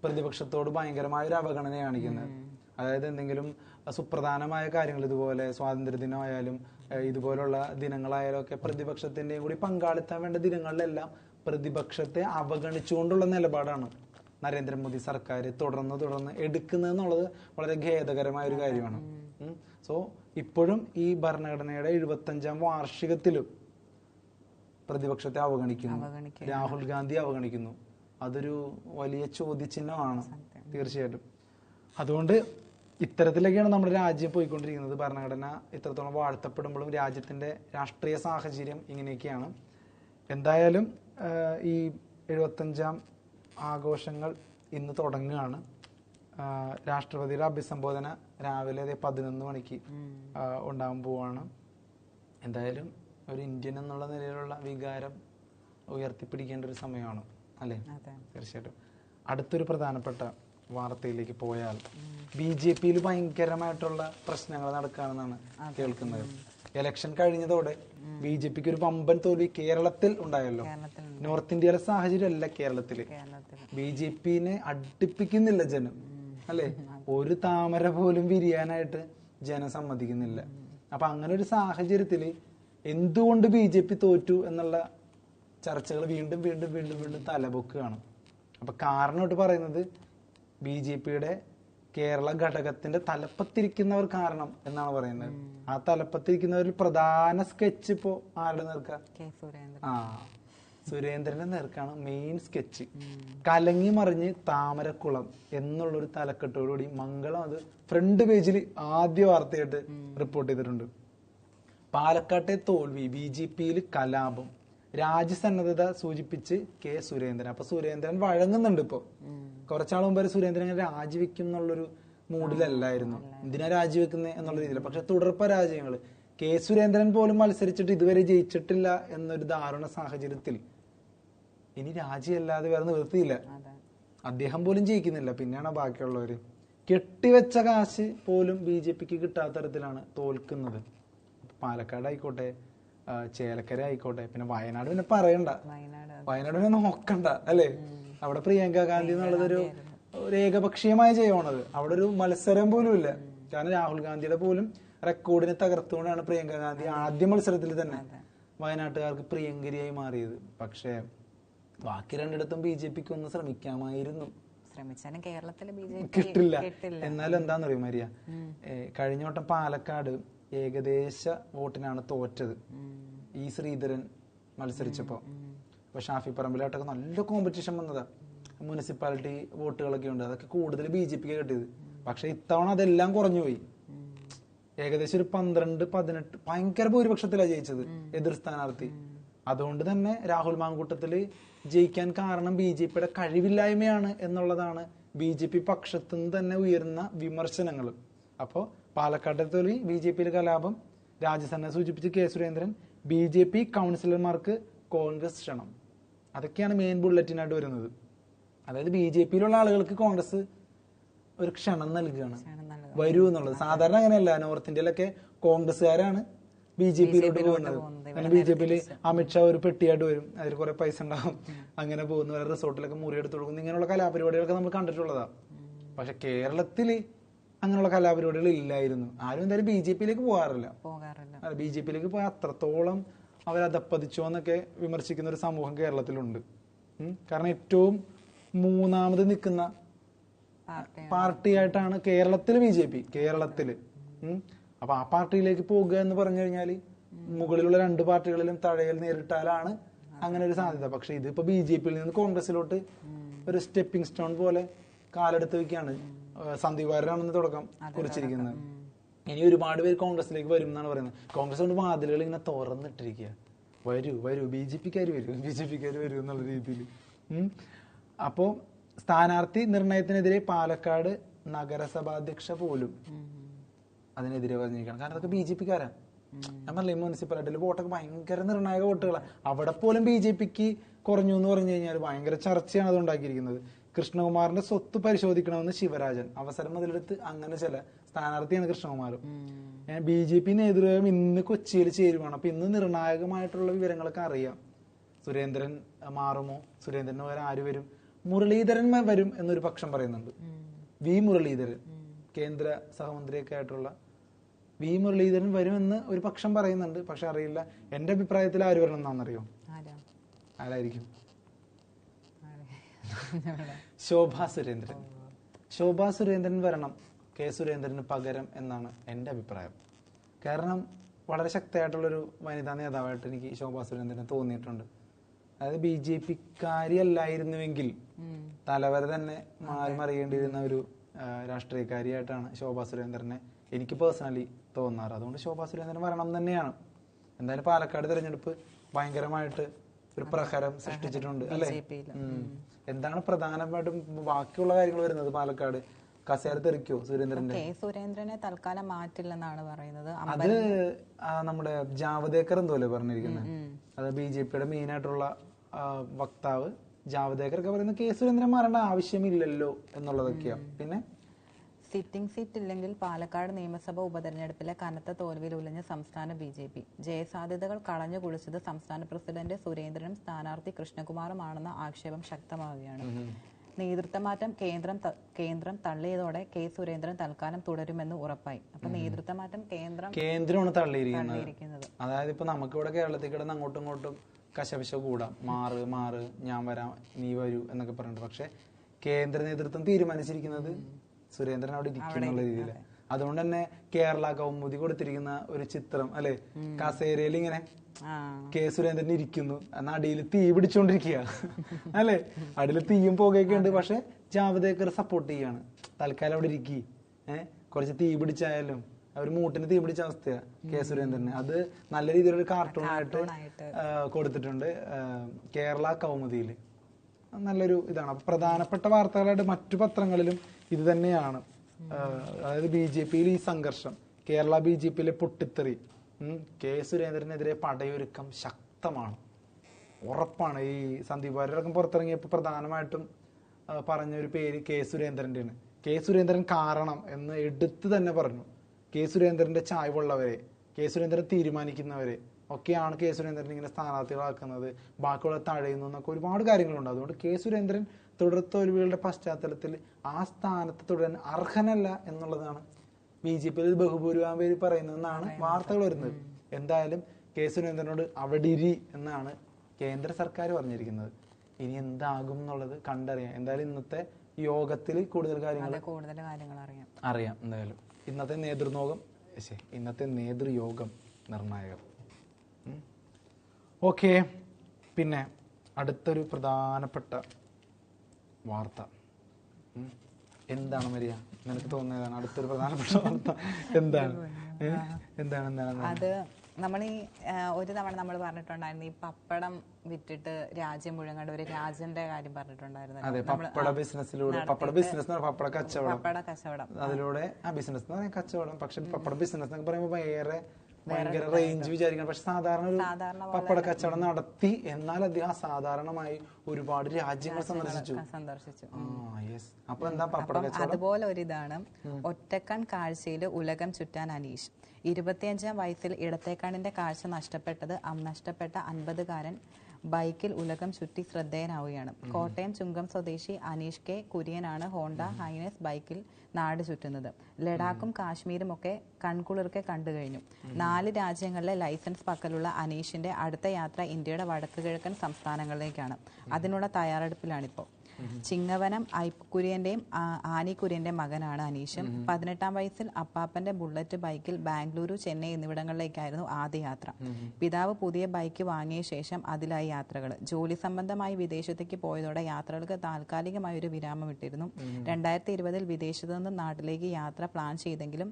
പ്രതിപക്ഷത്തോട് ഭയങ്കരമായ ഒരു അവഗണന കാണിക്കുന്നത്. അതായത് എന്തെങ്കിലും സുപ്രധാനമായ കാര്യങ്ങൾ ഇതുപോലെ സ്വാതന്ത്ര്യദിനമായാലും ഇതുപോലുള്ള ദിനങ്ങളായാലും ഒക്കെ പ്രതിപക്ഷത്തിന്റെയും കൂടി പങ്കാളിത്താൻ വേണ്ട ദിനങ്ങളിലെല്ലാം പ്രതിപക്ഷത്തെ അവഗണിച്ചുകൊണ്ടുള്ള നിലപാടാണ് നരേന്ദ്രമോദി സർക്കാർ തുടർന്ന് എടുക്കുന്നതെന്നുള്ളത് വളരെ ഖേദകരമായ ഒരു കാര്യമാണ്. സോ ഇപ്പോഴും ഈ ഭരണഘടനയുടെ 75-ാം വാർഷികത്തിലും പ്രതിപക്ഷത്തെ അവഗണിക്കുന്നു, രാഹുൽ ഗാന്ധി അവഗണിക്കുന്നു. അതൊരു വലിയ ചോദ്യചിഹ്നമാണ് തീർച്ചയായിട്ടും. അതുകൊണ്ട് ഇത്തരത്തിലൊക്കെയാണ് നമ്മുടെ രാജ്യം പോയിക്കൊണ്ടിരിക്കുന്നത്. ഭരണഘടന ഇത്രത്തോളം വാഴ്ത്തപ്പെടുമ്പോഴും രാജ്യത്തിന്റെ രാഷ്ട്രീയ സാഹചര്യം ഇങ്ങനെയൊക്കെയാണ്. എന്തായാലും ഈ 75-ാം ആഘോഷങ്ങൾ ഇന്ന് തുടങ്ങുകയാണ്. രാഷ്ട്രപതിയുടെ അഭിസംബോധന രാവിലെ 11 മണിക്ക് ഉണ്ടാകാൻ പോവാണ്. എന്തായാലും ഒരു ഇന്ത്യൻ എന്നുള്ള നിലയിലുള്ള വികാരം ഉയർത്തിപ്പിടിക്കേണ്ട ഒരു സമയമാണ്, അല്ലേ? തീർച്ചയായിട്ടും. അടുത്തൊരു പ്രധാനപ്പെട്ട വാർത്തയിലേക്ക് പോയാൽ BJP-യിൽ ഭയങ്കരമായിട്ടുള്ള പ്രശ്നങ്ങൾ നടക്കുകയാണെന്നാണ് കേൾക്കുന്നത്. ഇലക്ഷൻ കഴിഞ്ഞതോടെ BJP-ക്ക് ഒരു വമ്പൻ തോൽവി കേരളത്തിൽ ഉണ്ടായല്ലോ. നോർത്ത് ഇന്ത്യയിലെ സാഹചര്യം അല്ല കേരളത്തില്. BJP-നെ അടുപ്പിക്കുന്നില്ല ജനം, അല്ലെ? ഒരു താമര പോലും വിരിയാനായിട്ട് ജനം സമ്മതിക്കുന്നില്ല. അപ്പൊ അങ്ങനെ ഒരു സാഹചര്യത്തില് എന്തുകൊണ്ട് BJP തോറ്റു എന്നുള്ള ചർച്ചകൾ വീണ്ടും വീണ്ടും വീണ്ടും വീണ്ടും തലപൊക്കുകയാണ്. അപ്പൊ കാരണമായിട്ട് പറയുന്നത് BJP-യുടെ കേരള ഘടകത്തിന്റെ തലപ്പത്തിരിക്കുന്നവർ കാരണം എന്നാണ് പറയുന്നത്. ആ തലപ്പത്തിരിക്കുന്നവരിൽ പ്രധാന സ്കെച്ച് ഇപ്പോ ആരുടെ നേർക്ക? സുരേന്ദ്രന്റെ നേർക്കാണ് മെയിൻ സ്കെച്ച്. കലങ്ങി മറിഞ്ഞ് താമരക്കുളം എന്നുള്ളൊരു തലക്കെട്ടോടുകൂടി മംഗളം അത് ഫ്രണ്ട് പേജിൽ ആദ്യ വാർത്തയായിട്ട് റിപ്പോർട്ട് ചെയ്തിട്ടുണ്ട്. പാലക്കാട്ടെ തോൽവി, BJP-യിൽ കലാപം, രാജ്യസന്നദ്ധത സൂചിപ്പിച്ച് K. സുരേന്ദ്രൻ. അപ്പൊ സുരേന്ദ്രൻ വഴങ്ങുന്നുണ്ട്. ഇപ്പൊ കുറച്ചാൾ മുമ്പ് വരെ സുരേന്ദ്രൻ രാജിവെക്കും എന്നുള്ളൊരു മൂഡിലല്ലായിരുന്നു. എന്തിനാ രാജിവെക്കുന്നത് എന്നുള്ള രീതിയിൽ. പക്ഷെ തുടർ പരാജയങ്ങൾ, K. സുരേന്ദ്രൻ പോലും മത്സരിച്ചിട്ട് ഇതുവരെ ജയിച്ചിട്ടില്ല എന്നൊരു ദാരുണ സാഹചര്യത്തിൽ ഇനി രാജിയല്ലാതെ വേറെ നിവൃത്തിയില്ല. അദ്ദേഹം പോലും ജയിക്കുന്നില്ല, പിന്നെയാണ് ബാക്കിയുള്ളവര്. കെട്ടിവെച്ച കാശ് പോലും BJP കിട്ടാത്ത തരത്തിലാണ് തോൽക്കുന്നത്. പാലക്കാട് ആയിക്കോട്ടെ, ചേലക്കര ആയിക്കോട്ടെ, പിന്നെ വയനാട് പിന്നെ പറയണ്ട, വയനാട് പിന്നെ നോക്കണ്ട അല്ലേ. അവിടെ പ്രിയങ്ക ഗാന്ധി എന്നുള്ളതൊരു ഏകപക്ഷീയമായ ജയമാണത്. അവിടെ ഒരു മത്സരം പോലും ഇല്ല. കാരണം രാഹുൽ ഗാന്ധിയുടെ പോലും റെക്കോർഡിനെ തകർത്തുകൊണ്ടാണ് പ്രിയങ്ക ഗാന്ധി ആദ്യ മത്സരത്തിൽ തന്നെ വയനാട്ടുകാർക്ക് പ്രിയങ്കരിയായി മാറിയത്. പക്ഷേ ബാക്കി രണ്ടിടത്തും BJPക്ക് ഒന്ന് ശ്രമിക്കാമായിരുന്നു. കിട്ടില്ല. എന്നാലും എന്താന്നറിയോ മരിയ, കഴിഞ്ഞ വട്ടം പാലക്കാട് ഏകദേശ വോട്ടിനാണ് തോറ്റത് ഈ ശ്രീധരൻ മത്സരിച്ചപ്പോ. അപ്പൊ ഷാഫി പറമ്പിലായിട്ടൊക്കെ നല്ല കോമ്പറ്റീഷൻ വന്നതാ. മുനിസിപ്പാലിറ്റി വോട്ടുകളൊക്കെ ഉണ്ട്, അതൊക്കെ കൂടുതൽ BJPക്ക് കിട്ടിയത്. പക്ഷെ ഇത്തവണ അതെല്ലാം കുറഞ്ഞുപോയി. ഏകദേശം ഒരു 12-18 ഭയങ്കര ഭൂരിപക്ഷത്തിലാണ് ജയിച്ചത് എതിർ സ്ഥാനാർത്ഥി. അതുകൊണ്ട് തന്നെ രാഹുൽ മാങ്കൂട്ടത്തില് ജയിക്കാൻ കാരണം BJPയുടെ കഴിവില്ലായ്മയാണ് എന്നുള്ളതാണ് BJP പക്ഷത്തു നിന്ന് തന്നെ ഉയർന്ന വിമർശനങ്ങൾ. അപ്പോ പാലക്കാട്ടെ തോൽവി, BJPയിലെ കലാപം, രാജസന്നെ സൂചിപ്പിച്ച് കെ സുരേന്ദ്രൻ, BJP കൗൺസിലർമാർക്ക് കോൺഗ്രസ് ക്ഷണം, അതൊക്കെയാണ് മെയിൻ ബുള്ളറ്റിനായിട്ട് വരുന്നത്. അതായത് BJPയിലുള്ള ആളുകൾക്ക് കോൺഗ്രസ് ഒരു ക്ഷണം നൽകുകയാണ്, വരൂ എന്നുള്ളത്. സാധാരണ അങ്ങനെയല്ല. നോർത്ത് ഇന്ത്യയിലൊക്കെ കോൺഗ്രസ്സുകാരാണ് BJPയിലോട്ട് പോകുന്നത്. അങ്ങനെ BJPയില് അമിത്ഷാ ഒരു പെട്ടിയായിട്ട് വരും, അതിൽ കുറെ പൈസ ഉണ്ടാവും, അങ്ങനെ പോകുന്നു, വേറെ റിസോർട്ടിലൊക്കെ മുറിയെടുത്ത് കൊടുക്കുന്നു. ഇങ്ങനെയുള്ള കലാപരിപാടികളൊക്കെ നമ്മൾ കണ്ടിട്ടുള്ളതാണ്. പക്ഷെ കേരളത്തില് അങ്ങനെയുള്ള കലാപരിപാടികൾ ഇല്ലായിരുന്നു. ആരും എന്തായാലും BJPയിലേക്ക് പോകാറില്ല. BJPയിലേക്ക് പോയാൽ അത്രത്തോളം അവരധപ്പതിച്ചോ എന്നൊക്കെ വിമർശിക്കുന്ന ഒരു സമൂഹം കേരളത്തിലുണ്ട്. കാരണം ഏറ്റവും മൂന്നാമത് നിൽക്കുന്ന പാർട്ടിയായിട്ടാണ് കേരളത്തില് BJP, കേരളത്തില്. അപ്പൊ ആ പാർട്ടിയിലേക്ക് പോകുക എന്ന് പറഞ്ഞു കഴിഞ്ഞാൽ മുകളിലുള്ള 2 പാർട്ടികളിലും തഴയൽ നേരിട്ടാലാണ് അങ്ങനെ ഒരു സാധ്യത. പക്ഷെ ഇതിപ്പോ BJPയിൽ നിന്ന് കോൺഗ്രസിലോട്ട് ഒരു സ്റ്റെപ്പിംഗ് സ്റ്റോൺ പോലെ കാലെടുത്ത് വെക്കുകയാണ്. സന്ദീപ് വാര്യരാണെന്ന് തുടക്കം കുറിച്ചിരിക്കുന്നത്. ഇനി ഒരുപാട് പേര് കോൺഗ്രസിലേക്ക് വരും എന്നാണ് പറയുന്നത്. കോൺഗ്രസ് കൊണ്ട് വാതിലുകൾ ഇങ്ങനെ തുറന്നിട്ടിരിക്കുക, വരൂ വരൂ BJPക്കാര് വരൂ, BJPക്കാര് വരൂ എന്നുള്ള രീതിയിൽ. അപ്പോ സ്ഥാനാർത്ഥി നിർണയത്തിനെതിരെ പാലക്കാട് നഗരസഭാധ്യക്ഷ പോലും അതിനെതിരെ പറഞ്ഞിരിക്കണം. കാരണം അതൊക്കെ BJPക്കാരാണ്. ഞാൻ പറഞ്ഞില്ല, ഈ മുനിസിപ്പാലിറ്റിയിൽ വോട്ടൊക്കെ ഭയങ്കര നിർണായക വോട്ടുകളാണ്. അവിടെ പോലും BJPക്ക് കുറഞ്ഞു എന്ന് പറഞ്ഞു കഴിഞ്ഞാൽ ഭയങ്കര ചർച്ചയാണ് അത് ഉണ്ടാക്കിയിരിക്കുന്നത്. കൃഷ്ണകുമാറിന്റെ സ്വത്ത് പരിശോധിക്കണമെന്ന് ശിവരാജൻ അവസരം മുതലെടുത്ത് അങ്ങനെ ചില സ്ഥാനാർത്ഥിയാണ് കൃഷ്ണകുമാർ. BJP നേതൃത്വം ഇന്ന് കൊച്ചിയിൽ ചേരുവാണ്. അപ്പൊ ഇന്ന് നിർണായകമായിട്ടുള്ള വിവരങ്ങളൊക്കെ അറിയാം. സുരേന്ദ്രൻ മാറുമോ, സുരേന്ദ്രന് പകരം ആര് വരും, മുരളീധരൻ വരും എന്നൊരു പക്ഷം പറയുന്നുണ്ട്. മുരളീധരൻ, കേന്ദ്ര സഹമന്ത്രിയൊക്കെ ആയിട്ടുള്ള മുരളീധരൻ വരുമെന്ന് ഒരു പക്ഷം പറയുന്നുണ്ട്. പക്ഷെ അറിയില്ല. എന്റെ അഭിപ്രായത്തിൽ ആര് വരണം എന്നാണെന്നറിയോ? ആരായിരിക്കും? ശോഭാ സുരേന്ദ്രൻ. ശോഭാ സുരേന്ദ്രൻ വരണം കെ സുരേന്ദ്രന് പകരം എന്നാണ് എന്റെ അഭിപ്രായം. കാരണം വളരെ ശക്തമായിട്ടുള്ളൊരു വനിതാ നേതാവായിട്ട് എനിക്ക് ശോഭാ സുരേന്ദ്രനെ തോന്നിയിട്ടുണ്ട്. അതായത് BJPക്കാരി അല്ലായിരുന്നുവെങ്കിൽ തലവര തന്നെ മാറി മറിയേണ്ടിയിരുന്ന ഒരു രാഷ്ട്രീയക്കാരിയായിട്ടാണ് ശോഭാ സുരേന്ദ്രനെ എനിക്ക് പേഴ്സണലി തോന്നാറ്. അതുകൊണ്ട് ശോഭാ സുരേന്ദ്രൻ വരണം തന്നെയാണ്. എന്തായാലും പാലക്കാട് തെരഞ്ഞെടുപ്പ് ഭയങ്കരമായിട്ട് ഒരു പ്രഹരം സൃഷ്ടിച്ചിട്ടുണ്ട് അല്ലെ. എന്താണ് പ്രധാനമായിട്ടും ബാക്കിയുള്ള കാര്യങ്ങൾ വരുന്നത്? പാലക്കാട് കസേര തെറിക്കോ സുരേന്ദ്രനെ തൽക്കാലം മാറ്റില്ലെന്നാണ് പറയുന്നത്. അത് നമ്മുടെ ജാവദേക്കർ എന്തോല്ലേ പറഞ്ഞിരിക്കുന്നത്. അത് BJPയുടെ മെയിൻ ആയിട്ടുള്ള വക്താവ് ജാവദേക്കർ ഒക്കെ പറയുന്നത് കെ സുരേന്ദ്രൻ മാറേണ്ട ആവശ്യമില്ലല്ലോ എന്നുള്ളതൊക്കെയാണ്. പിന്നെ സിറ്റിംഗ് സീറ്റ് ഇല്ലെങ്കിൽ പാലക്കാട് നിയമസഭാ ഉപതെരഞ്ഞെടുപ്പിലെ കനത്ത തോൽവിയിൽ ഉലഞ്ഞ സംസ്ഥാന BJP ജയസാധ്യതകൾ കളഞ്ഞു കുളിച്ചത് സംസ്ഥാന പ്രസിഡന്റ് സുരേന്ദ്രനും സ്ഥാനാർത്ഥി കൃഷ്ണകുമാറുമാണെന്ന ആക്ഷേപം ശക്തമാവുകയാണ്. നേതൃത്വമാറ്റം കേന്ദ്രം തള്ളിയതോടെ കെ സുരേന്ദ്രൻ തൽക്കാലം തുടരുമെന്ന് ഉറപ്പായി. അപ്പൊ നേതൃത്വമാറ്റം കേന്ദ്രമാണ് തള്ളിയിരിക്കുന്നത്. അതായത് ഇപ്പൊ നമുക്കിവിടെ കേരളത്തിൽ കിടന്ന് അങ്ങോട്ടും ഇങ്ങോട്ടും കശപിശ കൂടാം, മാറ് ഞാൻ വരാം നീ വരൂ എന്നൊക്കെ പറഞ്ഞിട്ട്. പക്ഷെ കേന്ദ്ര നേതൃത്വം തീരുമാനിച്ചിരിക്കുന്നത് സുരേന്ദ്രൻ അവിടെ ഇരിക്കുന്നുള്ള രീതിയിൽ. അതുകൊണ്ട് തന്നെ കേരള കൗമുദി കൊടുത്തിരിക്കുന്ന ഒരു ചിത്രം അല്ലെ, കസേരയിൽ ഇങ്ങനെ കെ സുരേന്ദ്രൻ ഇരിക്കുന്നു, എന്നാൽ അടിയിൽ തീ പിടിച്ചോണ്ടിരിക്കുക അല്ലെ. അടിയിൽ തീയും പുകയൊക്കെ ഉണ്ട്. പക്ഷെ ജാവദേക്കർ സപ്പോർട്ട് ചെയ്യാണ്, തൽക്കാലം അവിടെ ഇരിക്കി, കുറച്ച് തീ പിടിച്ചായാലും ഒരു മൂട്ടിന് തീ പിടിച്ച അവസ്ഥയാ കെ സുരേന്ദ്രന്. അത് നല്ല രീതിയിലൊരു കാർട്ടൂണായിട്ട് കൊടുത്തിട്ടുണ്ട് കേരള കൗമുദിയിൽ. നല്ലൊരു ഇതാണ്. അപ്പൊ പ്രധാനപ്പെട്ട വാർത്തകളായിട്ട് മറ്റു പത്രങ്ങളിലും ഇത് തന്നെയാണ്. അതായത് BJPയിൽ ഈ സംഘർഷം, കേരള BJPയിലെ പൊട്ടിത്തെറി, കെ സുരേന്ദ്രനെതിരെ പടയൊരുക്കം ശക്തമാണ്, ഉറപ്പാണ്. ഈ സന്ദീപ് വാര്യരടക്കം പുറത്തിറങ്ങിയപ്പോൾ പ്രധാനമായിട്ടും പറഞ്ഞൊരു പേര് കെ സുരേന്ദ്രൻ്റെയാണ്. കെ സുരേന്ദ്രൻ കാരണം എന്ന് എടുത്തു തന്നെ പറഞ്ഞു. കെ സുരേന്ദ്രന്റെ ചായ്വുള്ളവരെ, കെ സുരേന്ദ്രൻ തീരുമാനിക്കുന്നവരെ ഒക്കെയാണ് കെ സുരേന്ദ്രൻ ഇങ്ങനെ സ്ഥാനാർത്ഥികളാക്കുന്നത്, ബാക്കിയുള്ള തഴയുന്നു എന്നൊക്കെ ഒരുപാട് കാര്യങ്ങളുണ്ട്. അതുകൊണ്ട് കെ സുരേന്ദ്രൻ തുടർത്തോൽവികളുടെ പശ്ചാത്തലത്തിൽ ആ സ്ഥാനത്ത് തുടരാൻ അർഹനല്ല എന്നുള്ളതാണ് BJP-യിൽ ബഹുഭൂരിഭാഗം പേര് പറയുന്നതെന്നാണ് വാർത്തകൾ വരുന്നത്. എന്തായാലും കെ സുരേന്ദ്രനോട് അവിടെ ഇരി എന്നാണ് കേന്ദ്ര സർക്കാർ പറഞ്ഞിരിക്കുന്നത്. ഇനി എന്താകും എന്നുള്ളത് കണ്ടറിയാം. എന്തായാലും ഇന്നത്തെ യോഗത്തിൽ കൂടുതൽ കാര്യങ്ങൾ അറിയാം. എന്തായാലും ഇന്നത്തെ നേതൃയോഗം നിർണായകം. ഓക്കെ, പിന്നെ അടുത്തൊരു പ്രധാനപ്പെട്ട വാർത്ത എന്താണ് മരിയ? നിനക്ക് തോന്നുന്നതാണ് അടുത്തൊരു പ്രധാനപ്പെട്ട വാർത്ത എന്താണ്? അത് നമ്മൾ ഈ ഒരു തവണ നമ്മൾ പറഞ്ഞിട്ടുണ്ടായിരുന്നു, ഈ പപ്പടം വിറ്റിട്ട് രാജ്യം മുഴുവൻ ഒരു രാജ്യന്റെ കാര്യം പറഞ്ഞിട്ടുണ്ടായിരുന്നു. അതെ, പപ്പട ബിസിനസ്സിലൂടെ, പപ്പട കച്ചവടം അതിലൂടെ ബിസിനസ് കച്ചവടം. പക്ഷെ പപ്പട ബിസിനസ് എന്നൊക്കെ പറയുമ്പോൾ ഭയങ്കര റേഞ്ച് വിചാരിക്കണം. പക്ഷെ സാധാരണ ഒരു പപ്പട കച്ചവടം നടത്തി. എന്നാൽ അദ്ദേഹം അസാധാരണമായി ഒരുപാട് രാജ്യങ്ങൾ സന്ദർശിച്ചു. അപ്പൊ എന്താ പപ്പട കച്ചവടം? അതുപോലെ ഒരിതാണ് ഒറ്റക്കൺ കാഴ്ചയിൽ ഉലകം ചുറ്റാൻ അനീഷ്. 25-ാം വയസ്സിൽ ഇടത്തേക്കണ്ണിന്റെ കാഴ്ച നഷ്ടപ്പെട്ട 50-കാരൻ ബൈക്കിൽ ഉലകം ചുറ്റി ശ്രദ്ധേയനാവുകയാണ്. കോട്ടയം ചുങ്കം സ്വദേശി അനീഷ് കെ കുര്യനാണ് ഹോണ്ട ഹൈനസ് ബൈക്കിൽ നാട് ചുറ്റുന്നത്. ലഡാക്കും കാശ്മീരും ഒക്കെ കൺകുളിർക്കെ കണ്ടു കഴിഞ്ഞു. 4 രാജ്യങ്ങളിലെ ലൈസൻസ് പക്കലുള്ള അനീഷിന്റെ അടുത്ത യാത്ര ഇന്ത്യയുടെ വടക്ക് കിഴക്കൻ സംസ്ഥാനങ്ങളിലേക്കാണ്. അതിനുള്ള തയ്യാറെടുപ്പിലാണിപ്പോൾ. ചിങ്ങവനം ഐക്കുര്യന്റെയും ആനി കുര്യന്റെ മകനാണ് അനീഷും. 18-ാം വയസ്സിൽ അപ്പാപ്പന്റെ ബുള്ളറ്റ് ബൈക്കിൽ ബാംഗ്ലൂരു, ചെന്നൈ എന്നിവിടങ്ങളിലേക്കായിരുന്നു ആദ്യ യാത്ര. പിതാവ് പുതിയ ബൈക്ക് വാങ്ങിയ ശേഷം അതിലായി യാത്രകൾ. ജോലി സംബന്ധമായി വിദേശത്തേക്ക് പോയതോടെ യാത്രകൾക്ക് താൽക്കാലികമായ ഒരു വിരാമം ഇട്ടിരുന്നു. 2020-ൽ വിദേശത്തു നിന്ന് നാട്ടിലേക്ക് യാത്ര പ്ലാൻ ചെയ്തെങ്കിലും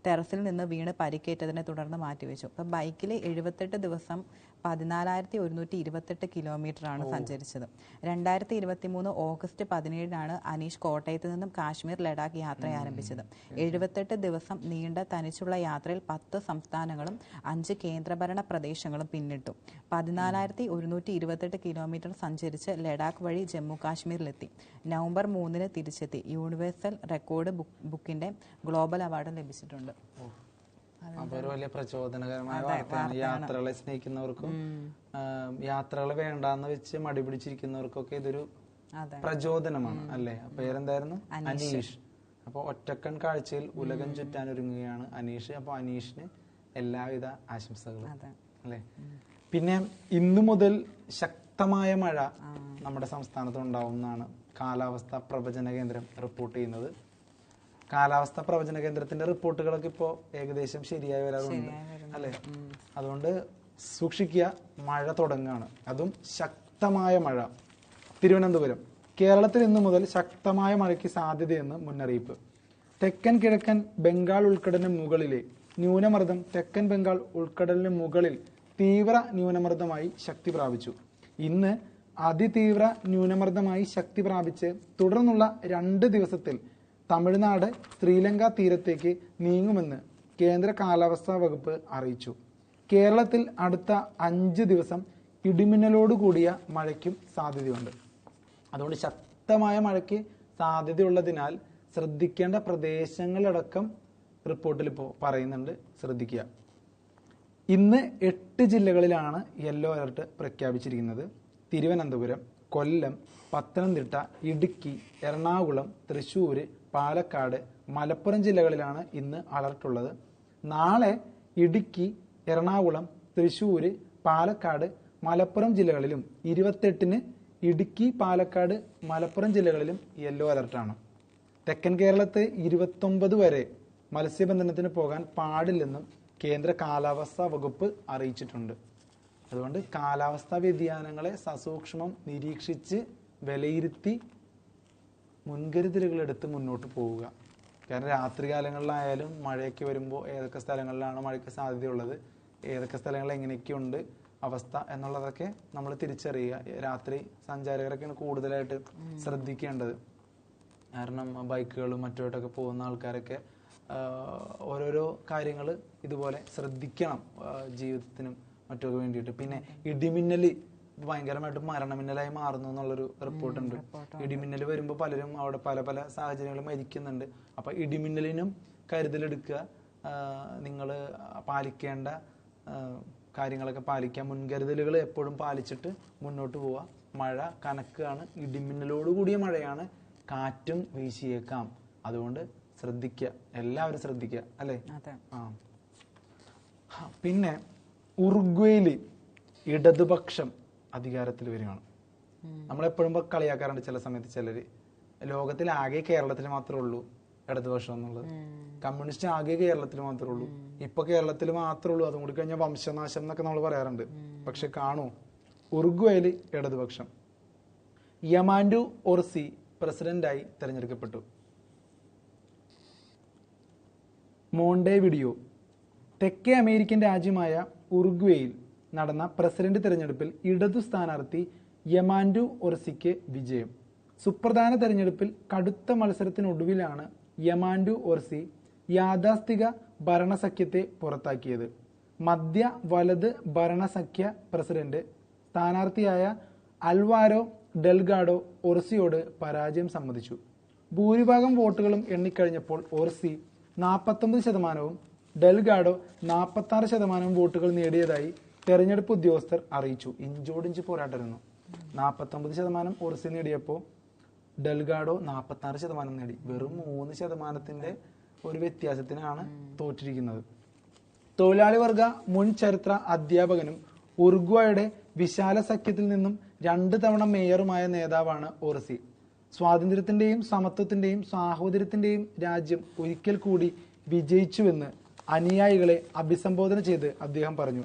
ടെറസിൽ നിന്ന് വീണ് പരിക്കേറ്റതിനെ തുടർന്ന് മാറ്റിവെച്ചു. അപ്പം ബൈക്കിൽ 78 ദിവസം 14,128 കിലോമീറ്ററാണ് സഞ്ചരിച്ചത്. 2023 ഓഗസ്റ്റ് 17-നാണ് അനീഷ് കോട്ടയത്ത് നിന്നും കാശ്മീർ, ലഡാക്ക് യാത്ര ആരംഭിച്ചത്. 78 ദിവസം നീണ്ട തനിച്ചുള്ള യാത്രയിൽ 10 സംസ്ഥാനങ്ങളും 5 കേന്ദ്രഭരണ പ്രദേശങ്ങളും പിന്നിട്ടു. 14,128 കിലോമീറ്റർ സഞ്ചരിച്ച് ലഡാക്ക് വഴി ജമ്മു കാശ്മീരിലെത്തി. നവംബർ 3-ന് തിരിച്ചെത്തി. യൂണിവേഴ്സൽ റെക്കോർഡ് ബുക്കിന്റെ ഗ്ലോബൽ അവാർഡ് ലഭിച്ചിട്ടുണ്ട്. അതൊരു വലിയ പ്രചോദനകരമായ വാർത്തയാണ്. യാത്രകളെ സ്നേഹിക്കുന്നവർക്കും യാത്രകൾ വേണ്ടാന്ന് വെച്ച് മടി പിടിച്ചിരിക്കുന്നവർക്കൊക്കെ ഇതൊരു പ്രചോദനമാണ് അല്ലേ? പേരെന്തായിരുന്നു? അനീഷ്. അപ്പൊ ഒറ്റക്കൺ കാഴ്ചയിൽ ഉലകം ചുറ്റാൻ ഒരുങ്ങുകയാണ് അനീഷ്. അപ്പൊ അനീഷിന് എല്ലാവിധ ആശംസകളും അല്ലേ? പിന്നെ ഇന്നു മുതൽ ശക്തമായ മഴ നമ്മുടെ സംസ്ഥാനത്ത് ഉണ്ടാവും എന്നാണ് കാലാവസ്ഥാ പ്രവചന കേന്ദ്രം റിപ്പോർട്ട് ചെയ്യുന്നത്. കാലാവസ്ഥാ പ്രവചന കേന്ദ്രത്തിന്റെ റിപ്പോർട്ടുകളൊക്കെ ഇപ്പോ ഏകദേശം ശരിയായി വരാറുണ്ട് അല്ലെ? അതുകൊണ്ട് സൂക്ഷിക്കുക, മഴ തുടങ്ങുകയാണ്, അതും ശക്തമായ മഴ. തിരുവനന്തപുരം: കേരളത്തിൽ ഇന്നു മുതൽ ശക്തമായ മഴയ്ക്ക് സാധ്യതയെന്ന് മുന്നറിയിപ്പ്. തെക്കൻ കിഴക്കൻ ബംഗാൾ ഉൾക്കടലിന് മുകളിലെ ന്യൂനമർദ്ദം തെക്കൻ ബംഗാൾ ഉൾക്കടലിന് മുകളിൽ തീവ്ര ന്യൂനമർദ്ദമായി ശക്തി പ്രാപിച്ചു. ഇന്ന് അതിതീവ്ര ന്യൂനമർദ്ദമായി ശക്തി പ്രാപിച്ച് തുടർന്നുള്ള 2 ദിവസത്തിൽ തമിഴ്നാട്, ശ്രീലങ്ക തീരത്തേക്ക് നീങ്ങുമെന്ന് കേന്ദ്ര കാലാവസ്ഥാ വകുപ്പ് അറിയിച്ചു. കേരളത്തിൽ അടുത്ത 5 ദിവസം ഇടിമിന്നലോട് കൂടിയ മഴയ്ക്കും സാധ്യതയുണ്ട്. അതുകൊണ്ട് ശക്തമായ മഴയ്ക്ക് സാധ്യതയുള്ളതിനാൽ ശ്രദ്ധിക്കേണ്ട പ്രദേശങ്ങളടക്കം റിപ്പോർട്ടിൽ ഇപ്പോൾ പറയുന്നുണ്ട്, ശ്രദ്ധിക്കുക. ഇന്ന് 8 ജില്ലകളിലാണ് യെല്ലോ അലർട്ട് പ്രഖ്യാപിച്ചിരിക്കുന്നത്. തിരുവനന്തപുരം, കൊല്ലം, പത്തനംതിട്ട, ഇടുക്കി, എറണാകുളം, തൃശ്ശൂർ, പാലക്കാട്, മലപ്പുറം ജില്ലകളിലാണ് ഇന്ന് അലർട്ടുള്ളത്. നാളെ ഇടുക്കി, എറണാകുളം, തൃശ്ശൂർ, പാലക്കാട്, മലപ്പുറം ജില്ലകളിലും 28-ന് ഇടുക്കി, പാലക്കാട്, മലപ്പുറം ജില്ലകളിലും യെല്ലോ അലർട്ടാണ്. തെക്കൻ കേരളത്ത് 29 വരെ മത്സ്യബന്ധനത്തിന് പോകാൻ പാടില്ലെന്നും കേന്ദ്ര കാലാവസ്ഥാ വകുപ്പ് അറിയിച്ചിട്ടുണ്ട്. അതുകൊണ്ട് കാലാവസ്ഥാ വ്യതിയാനങ്ങളെ സസൂക്ഷ്മം നിരീക്ഷിച്ച് വിലയിരുത്തി മുൻകരുതലുകൾ എടുത്ത് മുന്നോട്ട് പോവുക. കാരണം രാത്രികാലങ്ങളിലായാലും മഴയൊക്കെ വരുമ്പോൾ ഏതൊക്കെ സ്ഥലങ്ങളിലാണ് മഴയ്ക്ക് സാധ്യതയുള്ളത്, ഏതൊക്കെ സ്ഥലങ്ങളിൽ എങ്ങനെയൊക്കെയുണ്ട് അവസ്ഥ എന്നുള്ളതൊക്കെ നമ്മൾ തിരിച്ചറിയുക. രാത്രി സഞ്ചാരികളൊക്കെയാണ് കൂടുതലായിട്ട് ശ്രദ്ധിക്കേണ്ടത്. കാരണം ബൈക്കുകളും മറ്റുമായിട്ടൊക്കെ പോകുന്ന ആൾക്കാരൊക്കെ ഓരോരോ കാര്യങ്ങൾ ഇതുപോലെ ശ്രദ്ധിക്കണം ജീവിതത്തിനും മറ്റൊക്കെ വേണ്ടിയിട്ട്. പിന്നെ ഇടിമിന്നൽ ഭയങ്കരമായിട്ട് മരണമിന്നലായി മാറുന്നു എന്നുള്ളൊരു റിപ്പോർട്ടുണ്ട്. ഇടിമിന്നൽ വരുമ്പോൾ പലരും അവിടെ പല പല സാഹചര്യങ്ങളും മരിക്കുന്നുണ്ട്. അപ്പൊ ഇടിമിന്നലിനും കരുതലെടുക്കുക, നിങ്ങൾ പാലിക്കേണ്ട കാര്യങ്ങളൊക്കെ പാലിക്കുക, മുൻകരുതലുകൾ എപ്പോഴും പാലിച്ചിട്ട് മുന്നോട്ട് പോവുക. മഴ കനക്കുകയാണ്, ഇടിമിന്നലോട് കൂടിയ മഴയാണ്, കാറ്റും വീശിയേക്കാം. അതുകൊണ്ട് ശ്രദ്ധിക്കുക, എല്ലാവരും ശ്രദ്ധിക്കുക അല്ലേ. പിന്നെ ഉറുഗ്വേയില് ഇടതുപക്ഷം അധികാരത്തിൽ വരികയാണ്. നമ്മളെപ്പോഴും കളിയാക്കാറുണ്ട് ചില സമയത്ത് ചിലര്, ലോകത്തിൽ ആകെ കേരളത്തിൽ മാത്രമേ ഉള്ളൂ ഇടതുപക്ഷം എന്നുള്ളത്, കമ്മ്യൂണിസ്റ്റ് ആകെ കേരളത്തിൽ മാത്രമേ ഉള്ളൂ, ഇപ്പൊ കേരളത്തിൽ മാത്രമേ ഉള്ളൂ, അതും കൂടി കഴിഞ്ഞാൽ വംശനാശം എന്നൊക്കെ നമ്മൾ പറയാറുണ്ട്. പക്ഷെ കാണൂ, ഉറുഗ്വേയില് ഇടതുപക്ഷം. യമാൻഡു ഒർസി പ്രസിഡന്റായി തെരഞ്ഞെടുക്കപ്പെട്ടു. മോണ്ടെവിഡിയോ, തെക്കേ അമേരിക്കൻ രാജ്യമായ ഉറുഗ്വേയിൽ നടന്ന പ്രസിഡന്റ് തെരഞ്ഞെടുപ്പിൽ ഇടതു സ്ഥാനാർത്ഥി യമാൻഡു ഒർസിക്ക് വിജയം. സുപ്രധാന തെരഞ്ഞെടുപ്പിൽ കടുത്ത മത്സരത്തിനൊടുവിലാണ് യമാൻഡു ഒർസി യാഥാസ്ഥിക ഭരണസഖ്യത്തെ പുറത്താക്കിയത്. മധ്യ വലത് ഭരണസഖ്യ പ്രസിഡന്റ് സ്ഥാനാർത്ഥിയായ അൽവാരോ ഡെൽഗാഡോ ഒർസിയോട് പരാജയം സമ്മതിച്ചു. ഭൂരിഭാഗം വോട്ടുകളും എണ്ണിക്കഴിഞ്ഞപ്പോൾ ഒർസി 49%, ഡെൽഗാഡോ 46% വോട്ടുകൾ നേടിയതായി തെരഞ്ഞെടുപ്പ് ഉദ്യോഗസ്ഥർ അറിയിച്ചു. ഇഞ്ചോടിഞ്ച് പോരാട്ടമായിരുന്നു. 49% ഒർസി നേടിയപ്പോൾ ഡെൽഗാഡോ 46% നേടി. വെറും 3% ഒരു വ്യത്യാസത്തിനാണ് തോറ്റിരിക്കുന്നത്. തൊഴിലാളി വർഗ മുൻ ചരിത്ര അധ്യാപകനും ഉറുഗ്വേയുടെ വിശാല സഖ്യത്തിൽ നിന്നും 2 തവണ മേയറുമായ നേതാവാണ് ഒർസി. സ്വാതന്ത്ര്യത്തിന്റെയും സമത്വത്തിന്റെയും സാഹോദര്യത്തിന്റെയും രാജ്യം ഒരിക്കൽ കൂടി വിജയിച്ചുവെന്ന് അനുയായികളെ അഭിസംബോധന ചെയ്ത് അദ്ദേഹം പറഞ്ഞു.